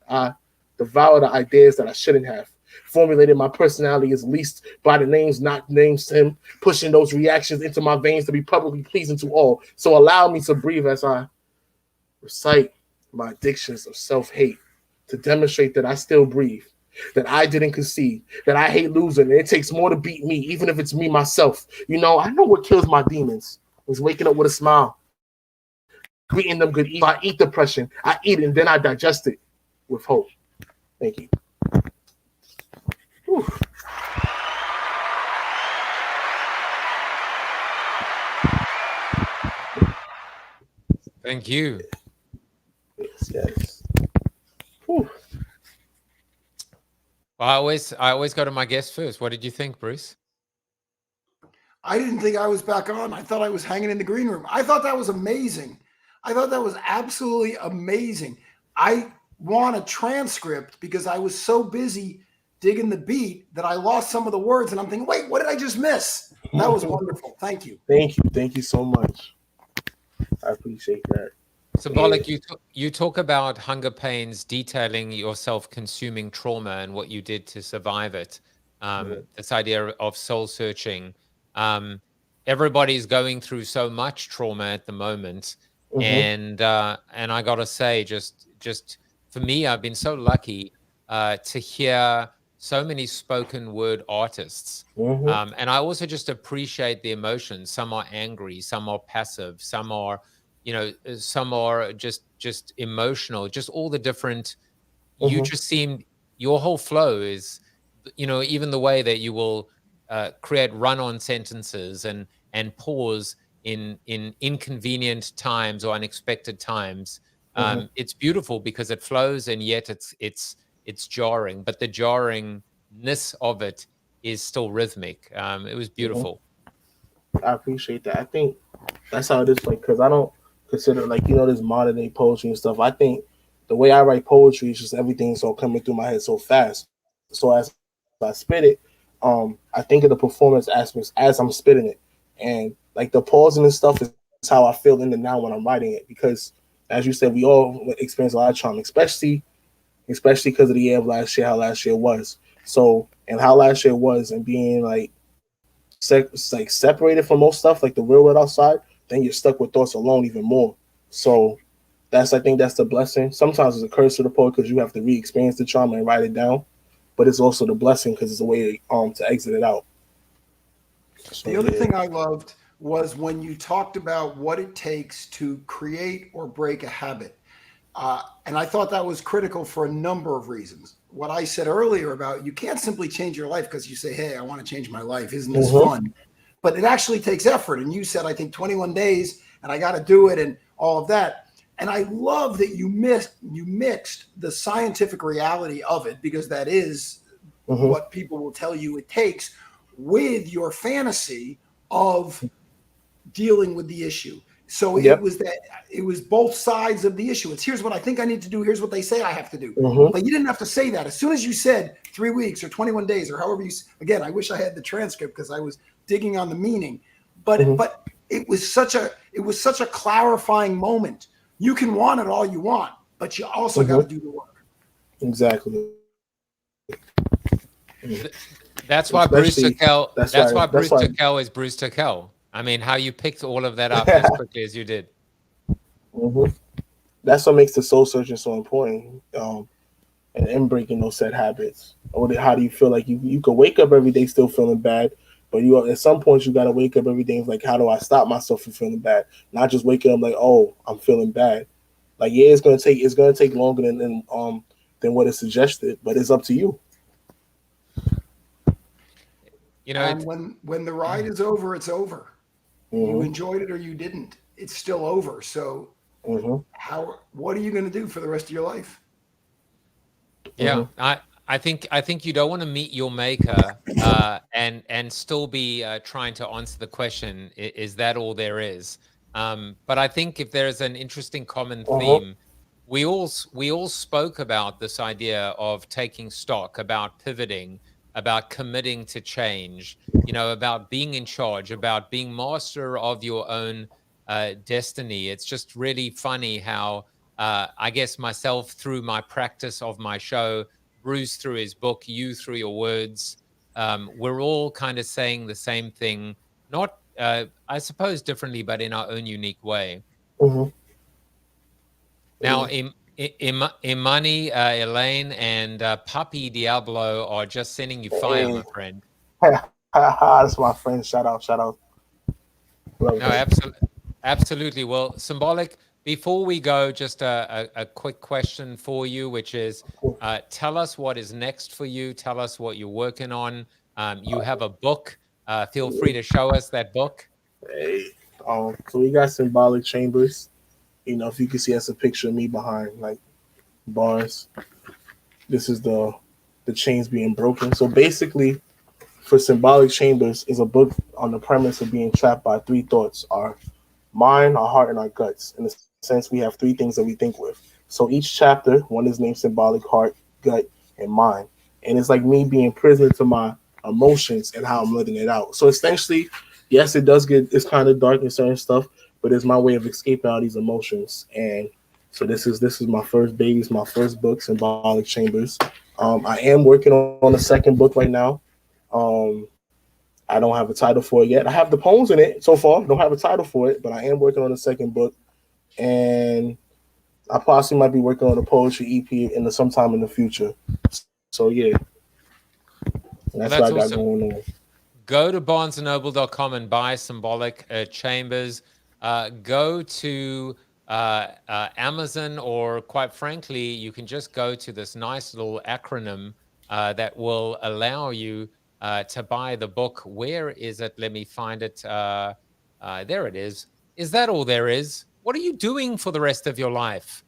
I devoured the ideas that I shouldn't have. Formulated my personality as least by the names, not names to him, pushing those reactions into my veins to be publicly pleasing to all. So allow me to breathe as I recite my addictions of self-hate to demonstrate that I still breathe, that I didn't concede, that I hate losing, and it takes more to beat me, even if it's me myself. You know, I know what kills my demons is waking up with a smile, greeting them good. If I eat depression, I eat it and then I digest it with hope. Thank you. Whew. Thank you. Yes. Whew. Well, I always go to my guest first. What did you think, Bruce? I didn't think I was back on. I thought I was hanging in the green room. I thought that was amazing. I thought that was absolutely amazing. I want a transcript because I was so busy digging the beat that I lost some of the words, and I'm thinking, wait, what did I just miss? That was wonderful. Thank you. Thank you so much. I appreciate that. Symbolic, you talk about hunger pains, detailing your self-consuming trauma and what you did to survive it. This idea of soul searching. Everybody's going through so much trauma at the moment, and I gotta say, just for me, I've been so lucky to hear so many spoken word artists, and I also just appreciate the emotions. Some are angry, some are passive, some are, some are just emotional. Just all the different. You just seem, your whole flow is, even the way that you will create run-on sentences and pause in inconvenient times or unexpected times. It's beautiful because it flows, and yet it's jarring, but the jarringness of it is still rhythmic. It was beautiful. I appreciate that. I think that's how it is, like, because I don't consider, like, this modern day poetry and stuff. I think the way I write poetry is just everything's all coming through my head so fast. So as I spit it, I think of the performance aspects as I'm spitting it, and like the pausing and stuff is how I feel in the now when I'm writing it. Because as you said, we all experience a lot of trauma, especially because of the year of last year, how last year was. So, and how last year was, and being like separated from most stuff, like the real world outside, then you're stuck with thoughts alone even more. So I think that's the blessing. Sometimes it's a curse to the poet because you have to re-experience the trauma and write it down, but it's also the blessing because it's a way to exit it out. So, the other thing I loved was when you talked about what it takes to create or break a habit. And I thought that was critical for a number of reasons. What I said earlier about you can't simply change your life because you say, hey, I want to change my life. Isn't this fun? But it actually takes effort. And you said, I think 21 days and I got to do it and all of that. And I love that you mixed the scientific reality of it, because that is what people will tell you it takes, with your fantasy of dealing with the issue. So it was both sides of the issue. It's here's what I think I need to do. Here's what they say I have to do. But you didn't have to say that. As soon as you said 3 weeks or 21 days or however you, again, I wish I had the transcript because I was digging on the meaning, but it was such a clarifying moment You can want it all you want, but you also got to do the work. Exactly. That's why Bruce Turkel. That's why Bruce why Turkel is Bruce Turkel. I mean, how you picked all of that up as quickly as you did. That's what makes the soul searching so important. And breaking those set habits. Or how do you feel like you could wake up every day still feeling bad, but you at some point you got to wake up every day and like, how do I stop myself from feeling bad? Not just waking up like, oh, I'm feeling bad. Like, yeah, it's gonna take longer than what is suggested, but it's up to you. You know, and when the ride is over, it's over. You enjoyed it or you didn't. It's still over. So what are you going to do for the rest of your life? Yeah, I think you don't want to meet your maker and still be trying to answer the question, is that all there is? But I think if there's an interesting common theme, we all spoke about this idea of taking stock, about pivoting, about committing to change, you know, about being in charge, about being master of your own destiny. It's just really funny how I guess myself through my practice of my show, Bruce through his book, you through your words, we're all kind of saying the same thing, not I suppose differently, but in our own unique way. Now, Imani, Elaine, and Papi Diablo are just sending you fire, my friend. That's my friend. Shout out. No, absolutely. Well, Symbolic, before we go, just a quick question for you, which is, tell us what is next for you. Tell us what you're working on. You have a book. Feel free to show us that book. So we got Symbolic Chambers. You know, if you can see, that's a picture of me behind like bars. This is the chains being broken. So basically, for Symbolic Chambers is a book on the premise of being trapped by three thoughts: our mind, our heart, and our guts. In a sense, we have three things that we think with. So each chapter, one is named Symbolic, heart, gut, and mind. And it's like me being prisoner to my emotions and how I'm letting it out. So essentially, yes, it's kind of dark and certain stuff, but it's my way of escaping all these emotions. And so this is my first baby. It's my first book, Symbolic Chambers. I am working on a second book right now. I don't have a title for it yet. I have the poems in it so far. Don't have a title for it, but I am working on a second book. And I possibly might be working on a poetry EP sometime in the future. So yeah. That's what I got going on. Go to barnesandnoble.com and buy Symbolic Chambers. Go to Amazon, or quite frankly, you can just go to this nice little acronym that will allow you to buy the book. Where is it? Let me find it. There it is. Is that all there is? What are you doing for the rest of your life?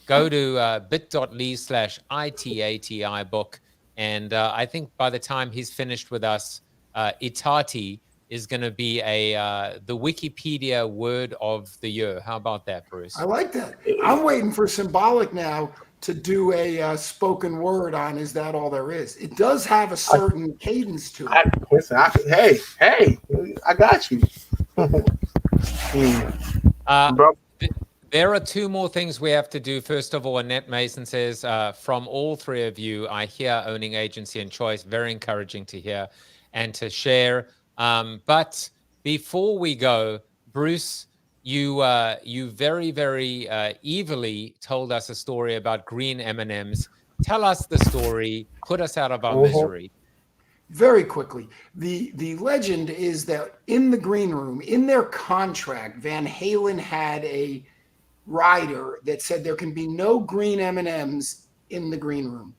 Go to bit.ly/ITATI book. And I think by the time he's finished with us, Itati is going to be the Wikipedia word of the year. How about that, Bruce? I like that. I'm waiting for Symbolic now to do a spoken word on "Is That All There Is." It does have a certain cadence to it. Hey, I got you. There are two more things we have to do. First of all, Annette Mason says, from all three of you, I hear owning agency and choice. Very encouraging to hear and to share. But before we go, Bruce, you very, very evilly told us a story about green M&Ms. Tell us the story. Put us out of our misery. Very quickly, the legend is that in the green room, in their contract, Van Halen had a rider that said there can be no green M&Ms in the green room.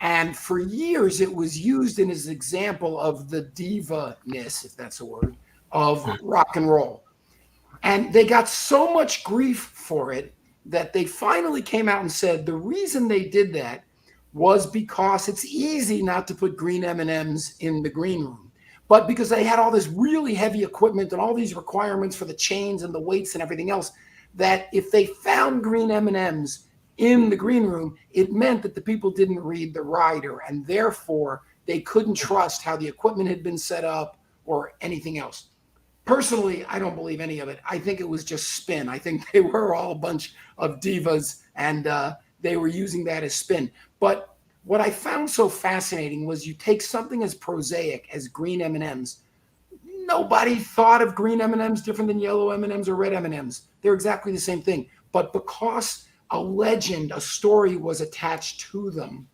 And for years, it was used in as an example of the diva-ness, if that's a word, of rock and roll. And they got so much grief for it that they finally came out and said the reason they did that was because it's easy not to put green M&Ms in the green room. But because they had all this really heavy equipment and all these requirements for the chains and the weights and everything else, that if they found green M&Ms in the green room, it meant that the people didn't read the rider, and therefore they couldn't trust how the equipment had been set up or anything else. Personally, I don't believe any of it. I think it was just spin. I think they were all a bunch of divas, and they were using that as spin. But what I found so fascinating was you take something as prosaic as green M&Ms. Nobody thought of green M&Ms different than yellow M&Ms or red M&Ms. They're exactly the same thing. But because a legend, a story was attached to them,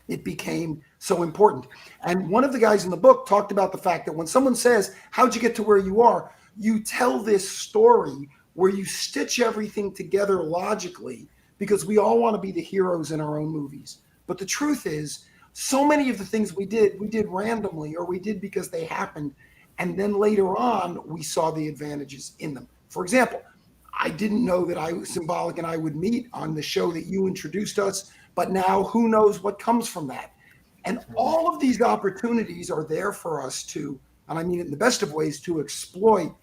it became so important. And one of the guys in the book talked about the fact that when someone says, how'd you get to where you are? You tell this story where you stitch everything together logically, because we all want to be the heroes in our own movies. But the truth is, so many of the things we did randomly, or we did because they happened. And then later on, we saw the advantages in them. For example, I didn't know that Symbolic and I would meet on the show that you introduced us, but now who knows what comes from that. And all of these opportunities are there for us to, and I mean it in the best of ways, to exploit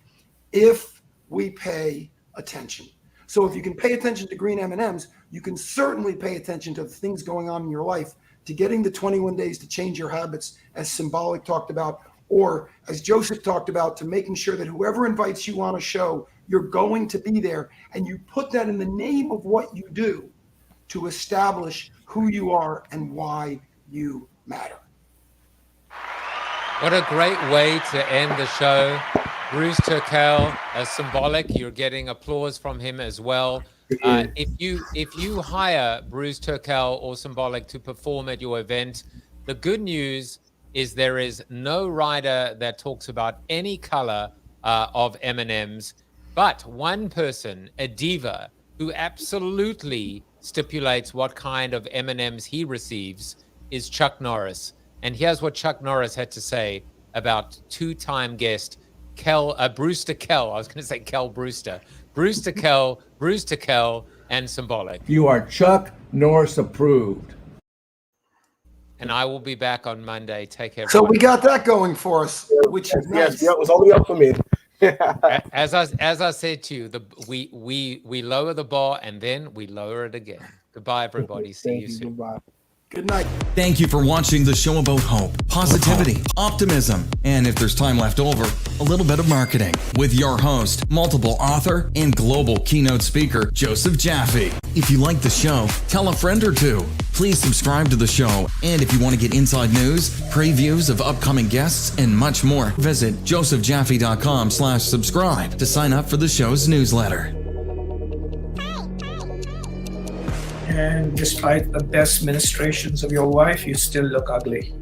if we pay attention. So if you can pay attention to green M&Ms, you can certainly pay attention to the things going on in your life, to getting the 21 days to change your habits, as Symbolic talked about, or as Joseph talked about, to making sure that whoever invites you on a show, you're going to be there, and you put that in the name of what you do to establish who you are and why you matter. What a great way to end the show. Bruce Turkel, Symbolic, you're getting applause from him as well. If you hire Bruce Turkel or Symbolic to perform at your event, the good news is there is no writer that talks about any color of M&Ms, but one person, a diva, who absolutely stipulates what kind of M&Ms he receives, is Chuck Norris. And here's what Chuck Norris had to say about two-time guest Bruce Turkel. I was going to say Kel Brewster. Bruce Turkel, and Symbolic. You are Chuck Norris approved. And I will be back on Monday. Take care. So we got that going for us, which is nice. Yes, it was only up for me. As I said to you, we lower the bar and then we lower it again. Goodbye, everybody. See you soon. Goodbye. Good night. Thank you for watching the show about hope, positivity, optimism, and if there's time left over, a little bit of marketing with your host, multiple author and global keynote speaker, Joseph Jaffe. If you like the show, tell a friend or two. Please subscribe to the show. And if you want to get inside news, previews of upcoming guests, and much more, visit josephjaffe.com/subscribe to sign up for the show's newsletter. And despite the best ministrations of your wife, you still look ugly.